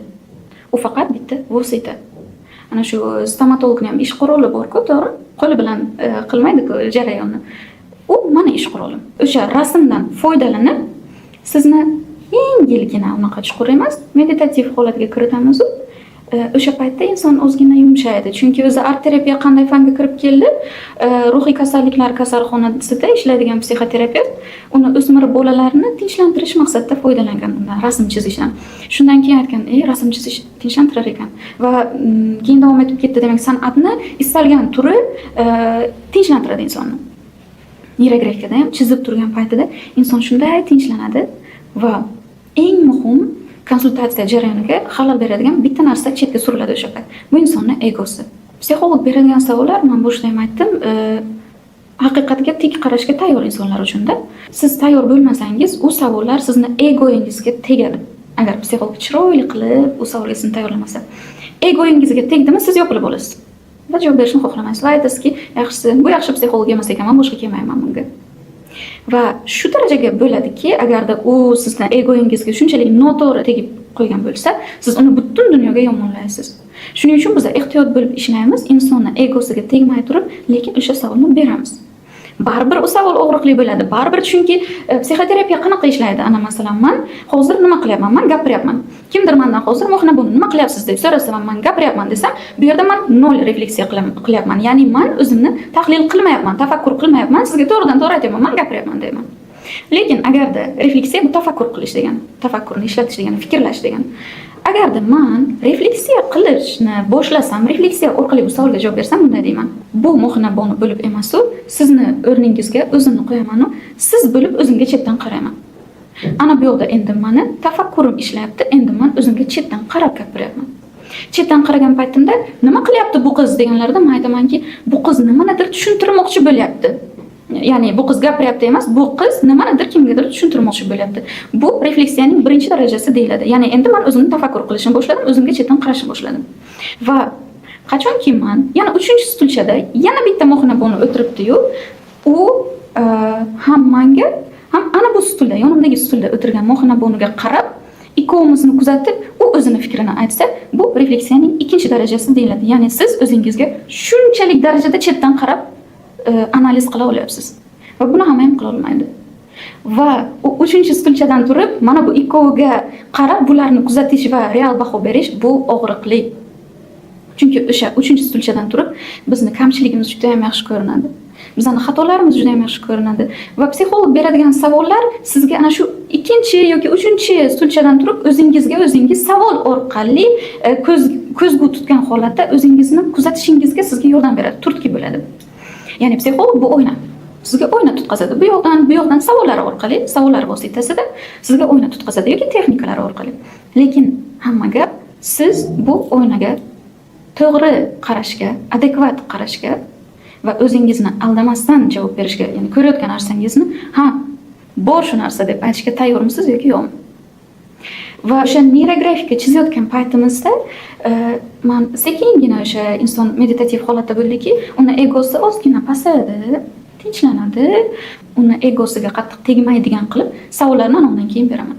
U faqat bitta vosita. Ana shu stomatologning ham ish quroli bor-ku, to'g'ri? Qo'li bilan qilmaydi-ku jarayonni. U meni ish qurolim. O'sha rasmdan foydalanib sizni yengilgina, unaqa chuqur emas, meditativ holatga kiritamiz. O'sha paytda inson ozgina yumshaydi. Chunki o'zi art terapiya qanday fanga kirib keldi? Ruhiy kasalliklar kasalxonasida ishlaydigan psixoterapevt uni o'smir bolalarni tinchlantirish maqsadida foydalangan undan, rasm chizishdan. Shundan keyin aytgan, rasm chizish tinchlantirar ekan va keyin davom etib ketdi. Demak, san'atni istalgan turi tinchlantiradi insonni. Neyrografikada ham chizib turgan paytida inson shunday tinchlanadi va eng muhim konsultatsiya jarayoniga xalal beradigan bitta narsa chetga suriladi o'sha payt. Bu insonning egosi. Psixolog beradigan savollar, men boshida ham aytdim, haqiqatga tik qarashga tayyor insonlar uchun-da. Siz tayyor bo'lmasangiz, u savollar sizni egoingizga tegadi. Agar psixolog chiroyli qilib u savolga sizni tayyorlamasa, egoingizga tegdimi, siz yopilib olasiz. Va javob berishni xohlamaysiz. Va aytasizki, yaxshisi, bu yaxshi psixolog emas ekan, men boshqa kelmayman bunga. Va shu darajaga bo'ladiki, agarda u sizni egoingizga shunchalik noto'g'ri tegib qo'ygan bo'lsa, siz uni butun dunyoga yomonlaysiz. Shuning uchun biz ehtiyot bo'lib ishlaymiz, insonning egosiga tegmay turib, lekin o'sha savolni beramiz. Baribir u savol og'riqli bo'ladi. Baribir, chunki psixoterapiya qanaqa ishlaydi? Ana masalan, men hozir nima qilyapman? Men gapiryapman. Kimdir mendan hozir "Mohna, buni nima qilyapsiz?" deb so'rasa, men gapiryapman desam, bu yerda men nol refleksiya qilyapman. Ya'ni men o'zimni tahlil qilmayapman, tafakkur qilmayapman. Sizga to'g'ridan-to'g'ri aytaman, men gapiryapman deyman. Lekin agarda refleksiya bu tafakkur qilish degani, tafakkurni ishlatish degani, fikrlash degani. Agarda men refleksiya qilishni boshlasam, refleksiya orqali bu savolga javob bersam, bunday deyman. Bu Mohna boni bo'lib emas-u, sizni o'rningizga o'zimni qo'yaman-u, siz bo'lib o'zimga chetdan qarayman. Ana bu yoqda endi meni tafakkurim ishlayapti, endi men o'zimga chetdan qarab gapiryapman. Chetdan qaragan paytimda nima qilyapti bu qiz deganlarda men aytamanki, bu qiz nimanidir tushuntirmoqchi bo'lyapti. Ya'ni bu qiz gapiryapti emas, bu qiz nimanidir kimgadir tushuntirmoqchi bo'lyapti. Bu refleksiyaning birinchi darajasi deyiladi. Ya'ni endi men o'zimni tafakkur qilishni boshladim, o'zimga chetdan qarashni boshladim. Va qachonki men yana 3-stulchada yana bitta mo'xnaboni o'tiribdi-yu, u ham menga, ham ana bu stulda, yonimdagi stulda o'tirgan mo'xnaboniga qarab, ikkovimizni kuzatib, u o'zini fikrini aytsa, bu refleksiyaning ikkinchi darajasi deyiladi. Ya'ni siz o'zingizga shunchalik darajada chetdan qarab analiz qila olyapsiz. Va buni hamma ham qila olmaydi. Va u 3-stulchadan turib, mana bu ikkoviga qarab bularni kuzatish va real baho berish bu og'riqli. Chunki o'sha 3-stulchadan turib bizni kamchiligimiz juda ham yaxshi ko'rinadi. Bizning xatolarimiz juda ham yaxshi ko'rinadi va psixolog beradigan savollar sizga ana shu 2 yoki 3-stulchadan turib o'zingiz savol orqali ko'zgu tutgan holatda o'zingizni kuzatishingizga sizga yordam beradi, turtki bo'ladi. Ya'ni psixolog bu oyna. Sizga oyna tutqazadi. Bu yoqdan savollar vositasida sizga oyna tutqazadi yoki texnikalar orqali. Lekin hamma gap siz bu oynaga to'g'ri qarashga, adekvat qarashga va o'zingizni aldamasdan javob berishga, ya'ni ko'rayotgan narsangizni, ha, bor shu narsa deb aytishga tayyormisiz yoki yo'qmi? Va o'sha neyrografika chizayotgan paytimizda men sekingina o'sha inson meditativ holatda bo'ldiki, uni egosi ozgina pasayadi, tinchlanadi, uni egosiga qattiq tegmaydigan qilib savollarni ondan keyin beraman.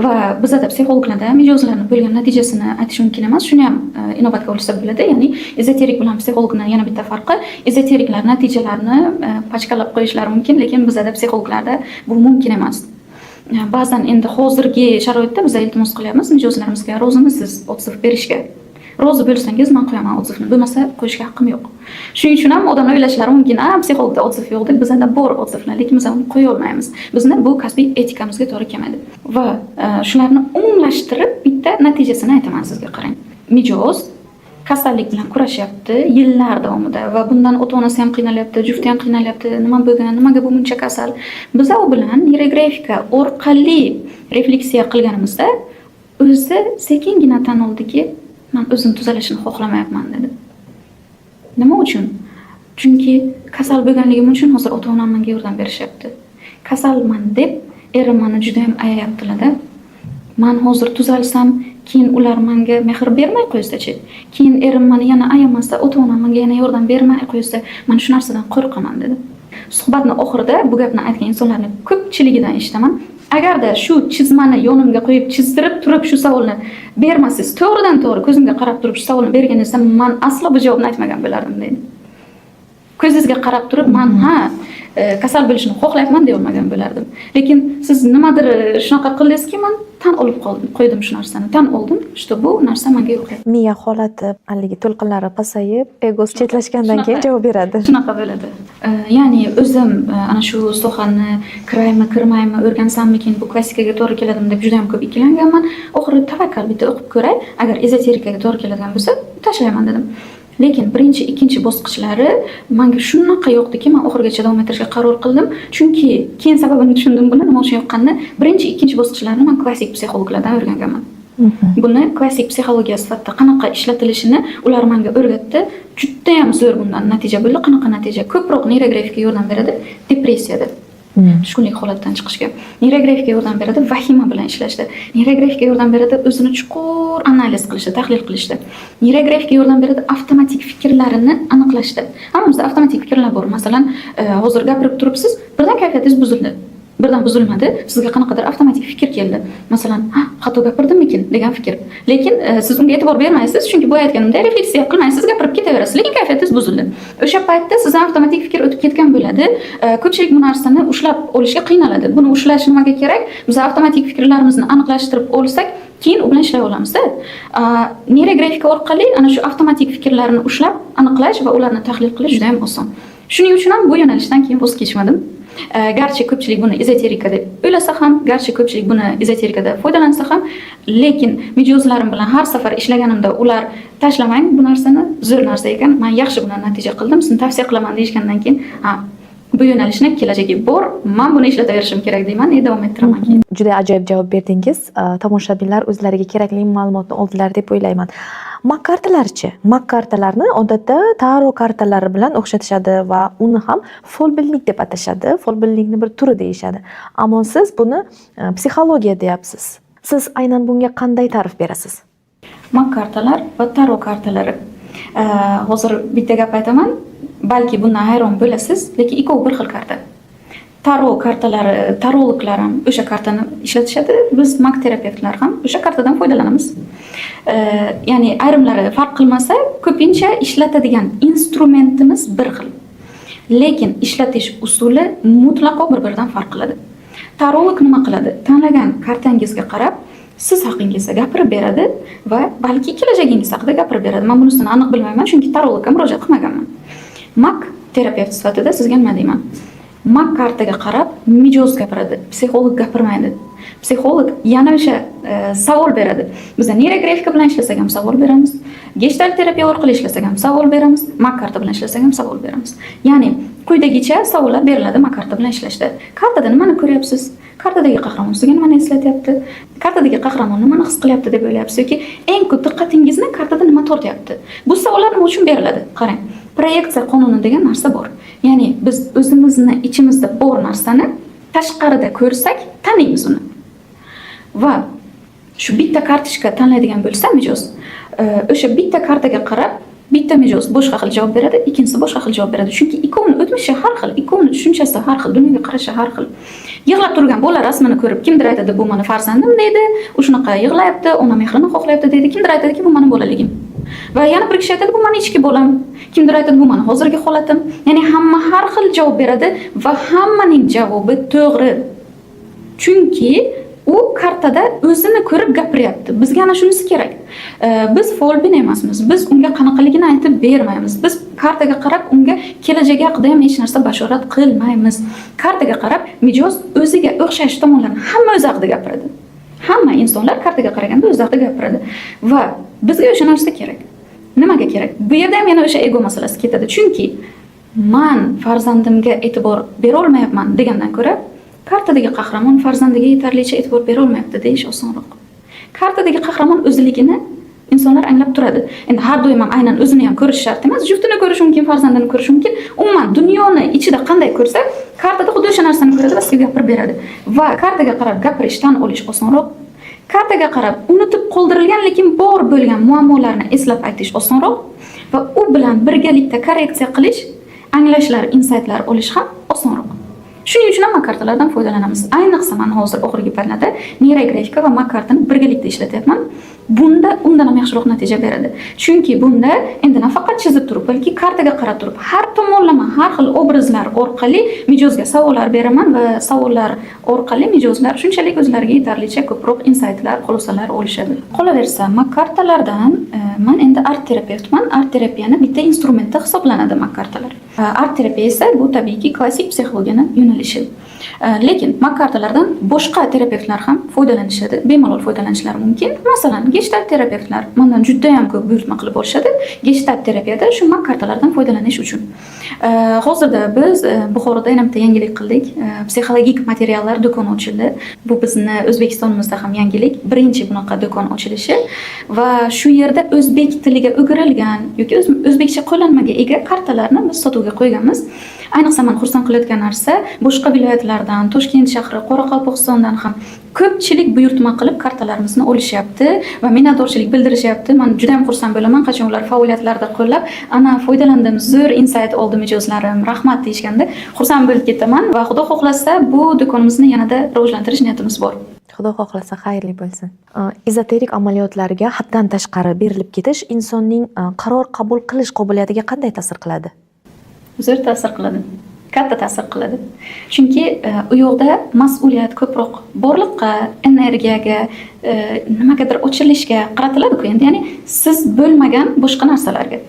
Va bizda psixologlarda mijozlarning bo'lgan natijasini aytish mumkin emas. Shuni ham inobatga olsa bo'ladi. Ya'ni ezoterik bilan psixologning yana bitta farqi, ezoteriklar natijalarini pachkalab qo'yishlari mumkin, lekin bizda psixologlarda bu mumkin emas. Ba'zan endi hozirgi sharoitda biz iltimos qilyapmiz mijozlarimizga, rozimisiz otziv berishga. Rozi bo'lsangiz men qo'yaman otzivni, bo'lmasa qo'yishga haqqim yo'q. Shuning uchun ham odamlar o'ylashlari mumkin, psixologda otziv yo'q deb, bizda bor otzivlar, lekin biz uni qo'ya olmaymiz. Bizni bu kasbiy etikamizga to'g'ri kelmaydi. Va shularni umumlashtirib bitta natijasini aytaman sizga, qarang. Mijoz kasallik bilan kurashyapti yillar davomida va bundan ota-onasi ham qiynalyapti, jufti ham qiynalyapti. Nima bo'lgan, nimaga bu buncha kasal? Biz u bilan neyrografika orqali refleksiya qilganimizda o'zi sekingina tan oldiki, men o'zim tuzalishini xohlamayapman dedi. Nima uchun? Chunki kasal bo'lganligim uchun hozir ota-onam menga yordam berishyapti. Kasalman deb erim meni juda ham ayayaptilar-da. Men hozir tuzalsam, keyin ular menga mehr bermay qo'ysa-chi, keyin erim meni yana ayamasa, ota-onam menga yana yordam bermay qo'ysa, men shu narsadan qo'rqaman dedi. Suhbatning oxirida bu gapni aytgan insonlarning ko'pchiligidan eshitaman. Agarda shu chizmani yonimga qo'yib chizdirib turib shu savolni bermasiz, to'g'ridan to'g'ri ko'zimga qarab turib shu savolni berganingizda men aslo bu javobni aytmagan bo'lardim deydi. Ko'zingizga qarab turib men kasal bo'lishni xohlayapman deb olmagan bo'lardim. Lekin siz nimadir shunaqa qildingizki, men tan olib qo'ydim shu narsani, tan oldim, что bu narsa menga yo'q edi. Miya holati, haligi to'lqinlari pasayib, egosi chetlashgandan keyin javob beradi. Shunaqa bo'ladi. Ya'ni o'zim ana shu sohani kiraymi, kirmaymi, o'rgansammikin, bu klassikaga to'g'ri keladimi deb juda ham ko'p ikkilanganman. Oxiri tavakkal bitta o'qib ko'ray, agar ezoterikaga to'g'ri keladigan bo'lsa, tashlayman dedim. Lekin birinchi, ikkinchi bosqichlari menga shunaqa yo'qdiki, men oxirigacha davom ettirishga qaror qildim. Chunki keyin sababini tushundim buni, nima uchun yoqqanini. Birinchi, ikkinchi bosqichlarini men klassik psixologlardan o'rganganman. Buni klassik psixologiya sifatida qanaqa ishlatilishini ular menga o'rgatdi. Juda ham zo'r bundan natija bo'ldi. Qanaqa natija? Ko'proq neyrografika yordam beradi depressiyada. Tushkunlik holatdan chiqishga. Neyrografika yordam beradi vahima bilan ishlashda. Neyrografika yordam beradi o'zini chuqur analiz qilishda, tahlil qilishda. Neyrografika yordam beradi avtomatik fikrlarini aniqlashda. Hammamizda avtomatik fikrlar bor. Masalan, hozir gapirib turibsiz, birdan kayfiyatingiz buzildi. Birdan buzilmadi, sizga qanaqadir avtomatik fikr keldi. Masalan, xato gapirdimmikin degan fikr. Lekin siz unga e'tibor bermaysiz, chunki bu aytganimda refleksiya qilmaysiz, gapirib ketaverasiz, lekin kayfiyatingiz buzildi. O'sha paytda sizdan avtomatik fikr o'tib ketgan bo'ladi. Ko'pchilik bu narsani ushlab olishga qiynaladi. Buni ushlash nimaga kerak? Biz avtomatik fikrlarimizni aniqlashtirib olsak, keyin u bilan ishlay olamizda. Neyrografika orqali ana shu avtomatik fikrlarni ushlab, aniqlash va ularni tahlil qilish juda ham oson. Shuning uchun ham bu yo'nalishdan keyin voz kechmadim. Garchi ko'pchilik buni ezoterika deb o'ylasa ham, garchi ko'pchilik buni ezoterikada foydalansa ham, lekin mijozlarim bilan har safar ishlaganimda ular tashlamang bu narsani, zo'r narsa ekan, men yaxshi bilan natija qildim, sizni tavsiya qilaman deyishgandan keyin, bu yo'nalishni kelajagi bor, men buni ishlataverishim kerak deyman, davom ettiraman keyin. Juda ajoyib javob berdingiz. Tomoshabinlar o'zlariga kerakli ma'lumotni oldilar deb o'ylayman. Mak kartalarchi? Mak kartalarni odatda taro kartalari bilan o'xshatishadi va uni ham folbinlik deb atashadi. Folbinlikni bir turi deyishadi. Ammo siz buni psixologiya deyapsiz. Siz aynan bunga qanday ta'rif berasiz? Mak kartalar va taro kartalari. Hozir bitta gap aytaman, balki bundan hayron bo'lasiz, lekin ikkovi bir xil karta. Taro kartalari, tarologlar ham o'sha kartani ishlatishadi, biz mak terapevtlar ham o'sha kartadan foydalanamiz. Ya'ni ayrimlari farq qilmasa, ko'pincha ishlatadigan instrumentimiz bir xil. Lekin ishlatish usuli mutlaqo bir-biridan farq qiladi. Tarolog nima qiladi? Tanlagan kartangizga qarab siz haqingizda gapirib beradi va balki kelajagingiz haqida gapirib beradi. Men bunisini aniq bilmayman, chunki tarologga murojaat qilmaganman. Mak terapevt sifatida sizga nima deyman? Mak kartaga qarab mijoz gapiradi, psixolog gapirmaydi. Psixolog yana o'sha savol beradi. Biz neyrografiya bilan ishlasak ham savol beramiz, gestalt terapiya orqali ishlasak ham savol beramiz, mak karta bilan ishlasak ham savol beramiz. Ya'ni quyidagicha savollar beriladi mak karta bilan ishlashda. Kartada nimani ko'ryapsiz? Kartadagi qahramon sizga nimani eslatyapti? Kartadagi qahramon nimani his qilyapti deb o'ylayapsiz yoki eng ko'p diqqatingizni kartada nima tortyapti? Bu savollar nima uchun beriladi? Qarang, proyeksiya qonuni degan narsa bor. Ya'ni biz o'zimizni ichimizda bor narsani tashqarida ko'rsak, taniymiz uni. Va shu bitta kartochka tanlaydigan bo'lsa mijoz, o'sha bitta kartaga qarab bitta mijoz boshqa xil javob beradi, ikkinchisi boshqa xil javob beradi. Chunki ikkovining o'tmishi har xil, ikkovining tushunchasi har xil, dunyoga qarashi har xil. Yig'lab turgan bola rasmini ko'rib, kimdir aytadi, bu meni farzandim deydi, u shunaqa yig'layapti, ona mehrini xohlayapti deydi, kimdir aytadiki, bu meni bolaligim. Va yana bir kishi aytadi, bu meni ichki bolam, kimdir aytadi, bu meni hozirgi holatim. Ya'ni hamma har xil javob beradi va hammaning javobi to'g'ri. Chunki u kartada o'zini ko'rib gapiryapti. Bizga ana shunisi kerak. Biz folbin emasmiz. Biz unga qanaqaligini aytib bermaymiz. Biz kartaga qarab unga kelajagi haqida ham hech narsa bashorat qilmaymiz. Kartaga qarab mijoz o'ziga o'xshash tomonlarni hamma o'zi haqida gapiradi. Hamma insonlar kartaga qaraganda o'zi haqida gapiradi va bizga o'sha narsa kerak. Nimaga kerak? Bu yerda ham yana o'sha ego masalasi ketadi. Chunki men farzandimga e'tibor bera olmayapman degandan ko'ra kartadagi qahramon farzandiga yetarlicha e'tibor bera olmayapti deyish osonroq. Kartadagi qahramon o'ziligini insonlar anglab turadi. Endi har doim ham aynan o'zini ham ko'rish shart emas, juftini ko'rish mumkin, farzandini ko'rish mumkin. Umuman dunyoni ichida qanday ko'rsa, kartada xuddi o'sha narsani ko'radi va sizga gapirib beradi. Va kartaga qarab gapirish, tan olish osonroq. Kartaga qarab unutib qoldirilgan lekin bor bo'lgan muammolarni eslab aytish osonroq va u bilan birgalikda korreksiya qilish, anglashlar, insaytlar olish ham osonroq. Shuning uchun ham mak kartalardan foydalanamiz. Ayniqsa men hozir oxirgi pallada neyrografika va mak kartani birgalikda ishlatyapman. Bunda undan ham yaxshiroq natija beradi. Chunki bunda endi nafaqat chizib turib, balki kartaga qarab turib, har tomonlama, har xil obrazlar orqali mijozga savollar beraman va savollar orqali mijozlar shunchalik o'zlariga yetarlicha ko'proq insaytlar, xulosalar olishadi. Qolaversa, mak kartalardan men endi art terapeutman. Art terapiyani bitta instrumenti hisoblanadi mak kartalar. Art terapiya esa bu tabiiyki klassik psixologiyaning yo'nalishi. Lekin mak kartalardan boshqa terapevtlar ham foydalanishadi, bemalol foydalanishlari mumkin. Masalan, gestalt terapevtlar mendan juda ham ko'p buyurtma qilib olishadi. Gestalt terapiyada shu mak kartalardan foydalanish uchun. Hozirda biz Buxoroda yana bitta yangilik qildik. Psixologik materiallar do'koni ochildi. Bu bizni O'zbekistonimizda ham yangilik. Birinchi bunaqa do'kon ochilishi va shu yerda o'zbek tiliga o'girilgan yoki o'zbekcha qo'llanmaga ega kartalarni biz sotuvga qo'yganmiz. Ayniqsa men xursand qilayotgan narsa, boshqa viloyatlardan, Toshkent shahri, Qoraqalpog'istondan ham ko'pchilik buyurtma qilib kartalarimizni olishyapti va minnatdorchilik bildirishyapti. Men juda ham xursand bo'laman, qachon ular faoliyatlarda qo'llab, ana foydalandim, zo'r insight oldi mijozlarim, rahmat deyishganda xursand bo'lib ketaman va Xudo xohlasa bu do'konimizni yanada rivojlantirish niyatimiz bor. Xudo xohlasa xayrli bo'lsin. Ezoterik amaliyotlarga haddan tashqari berilib ketish insonning qaror qabul qilish qobiliyatiga qanday ta'sir qiladi? Zo'r ta'sir qiladi. Katta ta'sir qiladi. Chunki u yoqda mas'uliyat ko'proq borliqqa, energiyaga, nimagadir ochilishga qaratiladi-ku. Endi ya'ni siz bo'lmagan boshqa narsalarga.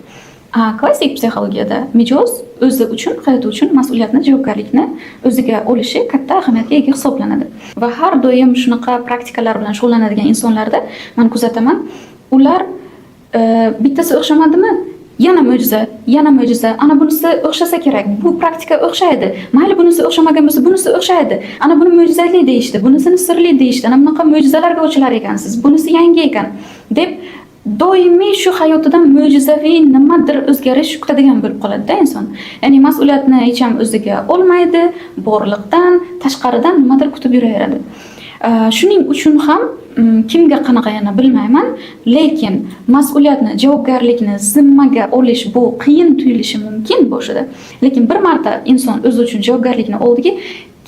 Klassik psixologiyada mijoz o'zi uchun, hayoti uchun mas'uliyatni, javobgarlikni o'ziga olishi katta ahamiyatga ega hisoblanadi. Va har doim shunaqa praktikalar bilan shug'ullanadigan insonlarda men kuzataman, ular bittasi o'xshamadimi? Yana mo'jiza, ana bunisi o'xshasa kerak, bu praktika o'xshaydi. Mayli bunisi o'xshamagan bo'lsa, bunisi o'xshaydi. Ana buni mo'jizali deyishdi, bunisini sirli deyishdi. Ana bunaqa mo'jizalarga ochilar ekansiz, bunisi yangi ekan deb doimiy shu hayotidan mo'jizaviy nimadir o'zgarish kutadigan bo'lib qoladi-da inson. Ya'ni mas'uliyatni hech ham o'ziga olmaydi, borliqdan, tashqaridan nimadir kutib yuraveradi. Shuning uchun ham kimga qanaqa yana bilmayman, lekin mas'uliyatni, javobgarlikni zimmaga olish bu qiyin tuyulishi mumkin boshida. Lekin bir marta inson o'zi uchun javobgarlikni oldiki,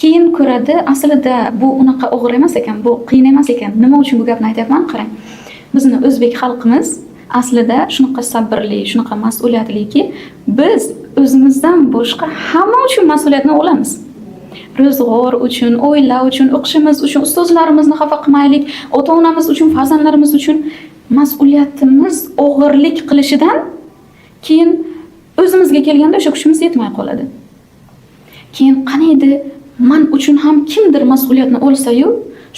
keyin ko'radi, aslida bu unaqa og'ir emas ekan, bu qiyin emas ekan. Nima uchun bu gapni aytyapman? Qarang. Bizni o'zbek xalqimiz aslida shunaqa sabrli, shunaqa mas'uliyatliki, biz o'zimizdan boshqa hamma uchun mas'uliyatni olamiz. Ro'zg'or uchun, oila uchun, o'qishimiz uchun, ustozlarimizni xafa qilmaylik, ota-onamiz uchun, farzandlarimiz uchun mas'uliyatimiz og'irlik qilishidan keyin o'zimizga kelganda o'sha kuchimiz yetmay qoladi. Keyin qani edi, men uchun ham kimdir mas'uliyatni olsa-yu,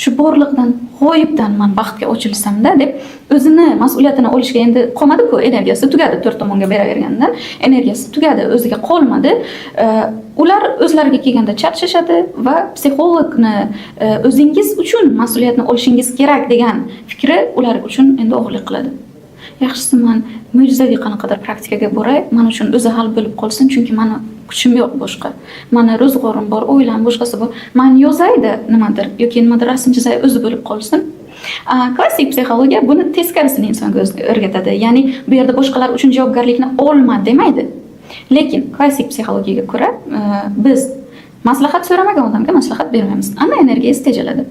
shu borliqdan, g'oyibdan men baxtga ochilsam-da deb o'zini mas'uliyatini olishga endi qolmadi-ku, energiyasi tugadi, to'rt tomonga beravergandan energiyasi tugadi, o'ziga qolmadi. Ular o'zlariga kelganda charchashadi va psixologni o'zingiz uchun mas'uliyatni olishingiz kerak degan fikri ular uchun endi og'irlik qiladi. Yaxshisi men mo'jizaviy qanaqadir praktikaga boray, men uchun o'zi hal bo'lib qolsin, chunki meni kuchim yo'q boshqa. Meni ro'zg'orim bor, oilam boshqasi bor. Men yozaydi nimadir yoki nimadir rasm chizay, o'zi bo'lib qolsin. Klassik psixologiya buni teskarisini insonga o'rgatadi. Ya'ni bu yerda boshqalar uchun javobgarlikni olma demaydi. Lekin klassik psixologiyaga ko'ra biz maslahat so'ramagan odamga maslahat bermaymiz. Ana energiyasi tejaladi.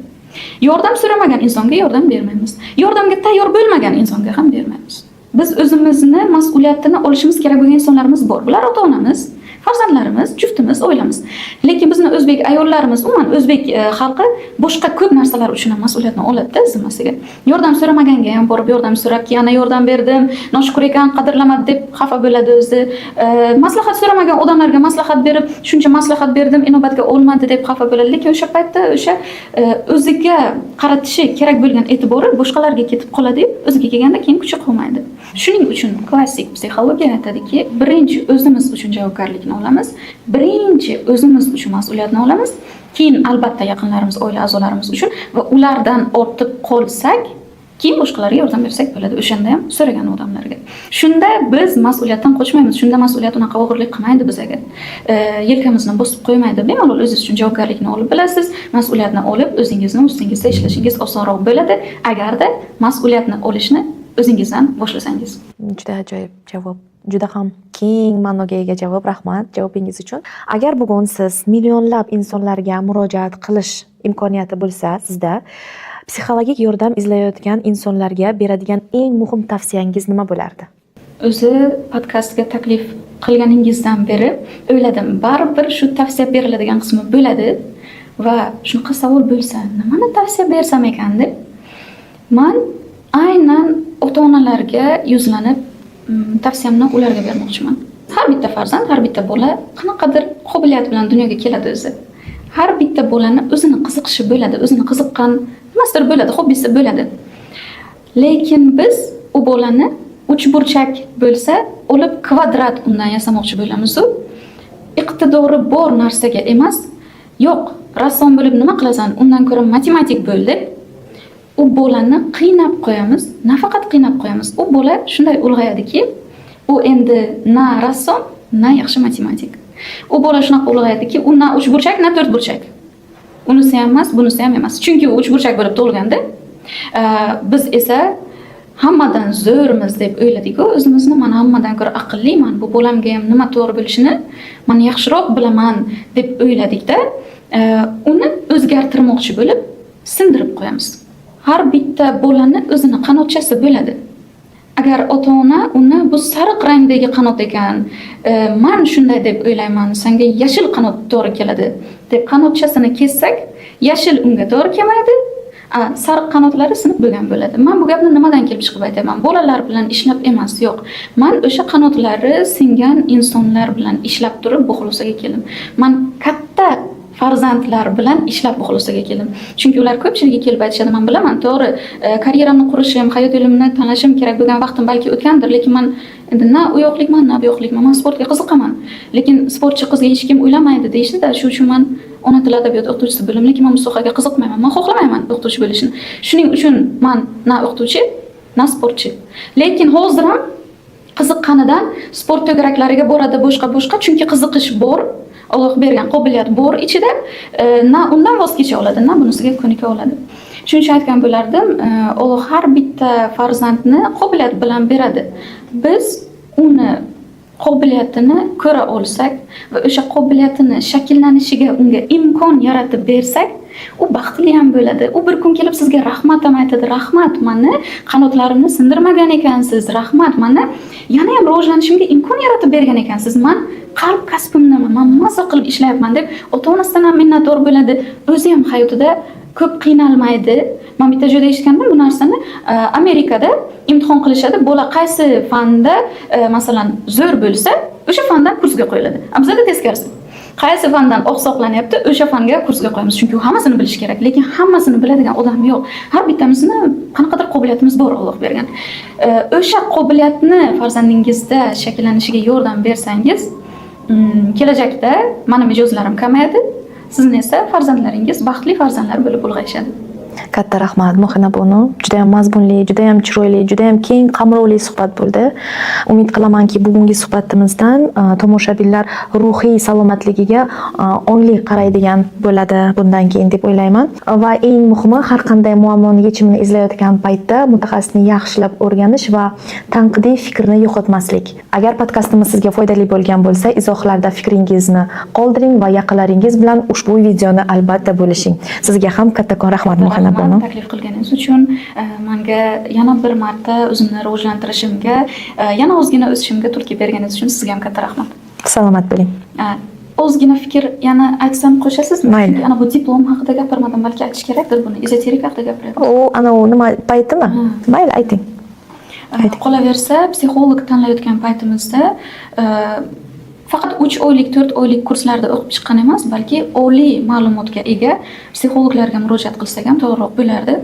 Yordam so'ramagan insonga yordam bermaymiz. Yordamga tayyor bo'lmagan insonga ham bermaymiz. Biz o'zimizni mas'uliyatini olishimiz kerak bo'lgan insonlarimiz bor. Bular ota-onamiz, farzandlarimiz, juftimiz, oilamiz. Lekin bizni o'zbek ayollarimiz, umuman o'zbek xalqi boshqa ko'p narsalar uchun ham mas'uliyatni oladi-da zimmasiga. Yordam so'ramaganga ham borib yordam so'rab, yana yordam berdim, noshukur ekan, qadrlamadi deb xafa bo'ladi o'zi. Maslahat so'ramagan odamlarga maslahat berib, shuncha maslahat berdim, inobatga olmadi deb xafa bo'ladi. Lekin o'sha paytda o'sha o'ziga qaratishi kerak bo'lgan e'tibori boshqalarga ketib qoladi-yu, o'ziga kelganda keyin kuchi qolmaydi. Shuning uchun klassik psixologiya aytadiki, birinchi o'zimiz uchun javobgarlikni olamiz, birinchi o'zimiz uchun mas'uliyatni olamiz, keyin albatta yaqinlarimiz, oila a'zolarimiz uchun va ulardan ortib qolsak, keyin boshqalarga yordam bersak bo'ladi, o'shanda ham so'ragan odamlarga. Shunda biz mas'uliyatdan qochmaymiz, shunda mas'uliyat unaqa og'irlik qilmaydi bizga. Yelkamizni bosib qo'ymaydi. Bemalol o'zingiz uchun javobgarlikni olib bilasiz, mas'uliyatni olib o'zingizni ustingizda ishlashingiz osonroq bo'ladi, agarda mas'uliyatni olishni o'zingizdan boshlasangiz. Juda ajoyib javob. Juda ham keng ma'noga ega javob. Rahmat javobingiz uchun. Agar bugun siz millionlab insonlarga murojaat qilish imkoniyati bo'lsa, sizda psixologik yordam izlayotgan insonlarga beradigan eng muhim tavsiyangiz nima bo'lardi? O'zi podkastga taklif qilganingizdan beri o'yladim, baribir shu tavsiya beriladigan qismi bo'ladi va shunaqa savol bo'lsa, nimani tavsiya bersam ekan deb men aynan ota-onalarga yuzlanib tavsiyamni ularga bermoqchiman. Har bitta farzand, har bitta bola qanaqadir qobiliyat bilan dunyoga keladi o'zi. Har bitta bolani o'zini qiziqishi bo'ladi, o'zini qiziqqan nimasidir bo'ladi, hobbisi bo'ladi. Lekin biz u bolani uchburchak bo'lsa, olib kvadrat undan yasamoqchi bo'lamiz-ku. Iqtidori bor narsaga emas, yo'q, rassom bo'lib nima qilasan? Undan ko'ra matematik bo'l deb u bolani qiynab qo'yamiz, nafaqat qiynab qo'yamiz. U bola shunday ulg'ayadiki, u endi na rassom, na yaxshi matematik. U bola shunaqa ulg'ayadiki, u na uchburchak, na to'rtburchak. Unisi ham emas, bunisi ham emas. Chunki u uchburchak bo'lib tug'ilganda, biz esa hammadan zo'rmiz deb o'yladik-ku, o'zimizni men hammadan ko'ra aqlliman, bu bolamga ham nima to'g'ri bo'lishini men yaxshiroq bilaman deb o'yladik-da, uni o'zgartirmoqchi bo'lib sindirib qo'yamiz. Har bitta bolani o'zini qanotchasi bo'ladi. Agar ota-ona uni bu sariq rangdagi qanot ekan, men shunday deb o'ylayman, senga yashil qanot to'g'ri keladi deb qanotchasini kessak, yashil unga to'g'ri kelmaydi, sariq qanotlari sinib bo'lgan bo'ladi. Men bu gapni nimadan kelib chiqib aytaman? Bolalar bilan ishlab emas, yo'q. Men o'sha qanotlari singan insonlar bilan ishlab turib bu xulosaga keldim. Men katta farzandlar bilan ishlab bu xulosaga keldim. Chunki ular ko'pchiligi kelib aytishadi, men bilaman, to'g'ri, karyeramni qurishim, hayot yo'limni tanlashim kerak bo'lgan vaqtim balki o'tgandir, lekin men endi na u yo'qlikman, na bu yo'qlikman. Men sportga qiziqaman. Lekin sportchi qizga hech kim uylamaydi deyishdi-da, shu uchun men ona tili adabiyot o'qituvchisi bo'lim, lekin men bu sohaga qiziqmayman. Men xohlamayman o'qituvchi bo'lishni. Shuning uchun men na o'qituvchi, na sportchi. Lekin hozir ham qiziqqanidan sport to'garaklariga boradi, boshqa, chunki qiziqish bor. Alloh bergan qobiliyat bor ichida, na undan voz kecha oladi, na bunisiga ko'nika oladi. Shuning uchun aytgan bo'lardim, Alloh har bitta farzandni qobiliyat bilan beradi. Biz uni qobiliyatini ko'ra olsak va o'sha qobiliyatini shakllanishiga unga imkon yaratib bersak, u baxtli ham bo'ladi. U bir kun kelib sizga rahmat ham aytadi. Rahmat, meni qanotlarimni sindirmagan ekansiz. Rahmat, meni yana ham rivojlanishimga imkon yaratib bergan ekansiz. Men qalb kasbimni men maza qilib ishlayapman deb ota-onasidan ham minnatdor bo'ladi. O'zi ham hayotida ko'p qiynalmaydi. Men bitta joyda eshitgandim bu narsani. Amerikada imtihon qilishadi. Bola qaysi fanda masalan zo'r bo'lsa, o'sha fandan kursga qo'yiladi. Bizda teskarisi. Qaysi fandan oqsoqlanyapti, o'sha fanga kursga qo'yamiz. Chunki u hammasini bilish kerak, lekin hammasini biladigan odam yo'q. Har bittamizni qanaqadir qobiliyatimiz bor Alloh bergan. O'sha qobiliyatni farzandingizda shakllanishiga yordam bersangiz, kelajakda mana mijozlarim kamayadi. Sizni esa farzandlaringiz baxtli farzandlar bo'lib ulg'ayishadi. Katta rahmat Muhina bonu. Juda ham mazmunli, juda ham chiroyli, juda ham keng qamrovli suhbat bo'ldi. Umid qilamanki, bugungi suhbatimizdan tomoshabinlar ruhiy salomatligiga ongli qaraydigan bo'ladi bundan keyin deb o'ylayman. Va eng muhimi, har qanday muammoni yechimini izlayotgan paytda mutaxassisni yaxshilab o'rganish va tanqidiy fikrni yo'qotmaslik. Agar podkastimiz sizga foydali bo'lgan bo'lsa, izohlarda fikringizni qoldiring va yaqinlaringiz bilan ushbu videoni albatta bo'lishing. Sizga ham kattakon rahmat Muhina. Taklif qilganingiz uchun menga yana bir marta o'zimni rivojlantirishimga, yana ozgina o'sishimga turtki berganingiz uchun sizga ham katta rahmat. Salomat bo'ling. Ozgina fikr yana aytsam qo'shasizmi? Mayli. Ana bu diplom haqida gapirmadim, balki aytish kerakdir buni. Ezoterik haqida gapiryapman. Ana u nima paytimi? Mayli, ayting. Qolaversa, psixolog tanlayotgan paytimizda faqat 3 oylik, 4 oylik kurslarda o'qib chiqqan emas, balki oliy ma'lumotga ega psixologlarga murojaat qilsak ham to'g'riroq bo'lardi.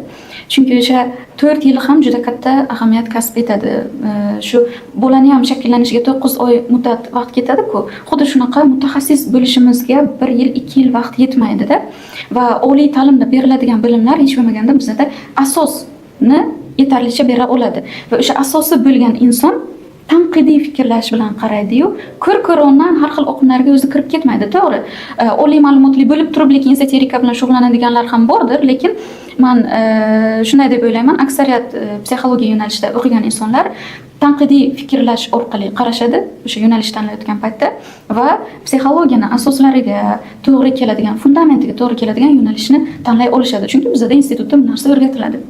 Chunki o'sha 4 yil ham juda katta ahamiyat kasb etadi. Shu bolani ham shakllanishiga 9 oy muddat vaqt ketadi-ku. Xuddi shunaqa mutaxassis bo'lishimizga 1 yil, 2 yil vaqt yetmaydi-da. Va oliy ta'limda beriladigan bilimlar hech bo'lmaganda bizda asosni yetarlicha bera oladi. Va o'sha asosi bo'lgan inson tanqidiy fikrlash bilan qaraydi-yu, ko'r-ko'rondan har xil oqimlarga o'zi kirib ketmaydi, to'g'ri. Oliy ma'lumotli bo'lib turib, lekin ezoterika bilan shug'ullanadiganlar ham bordir, lekin men shunday deb o'ylayman, aksariyat psixologiya yo'nalishida o'qigan insonlar tanqidiy fikrlash orqali qarashadi o'sha yo'nalish tanlayotgan paytda va psixologiyani asoslariga to'g'ri keladigan, fundamentiga to'g'ri keladigan yo'nalishni tanlay olishadi. Chunki bizda institutda bu narsa o'rgatiladi.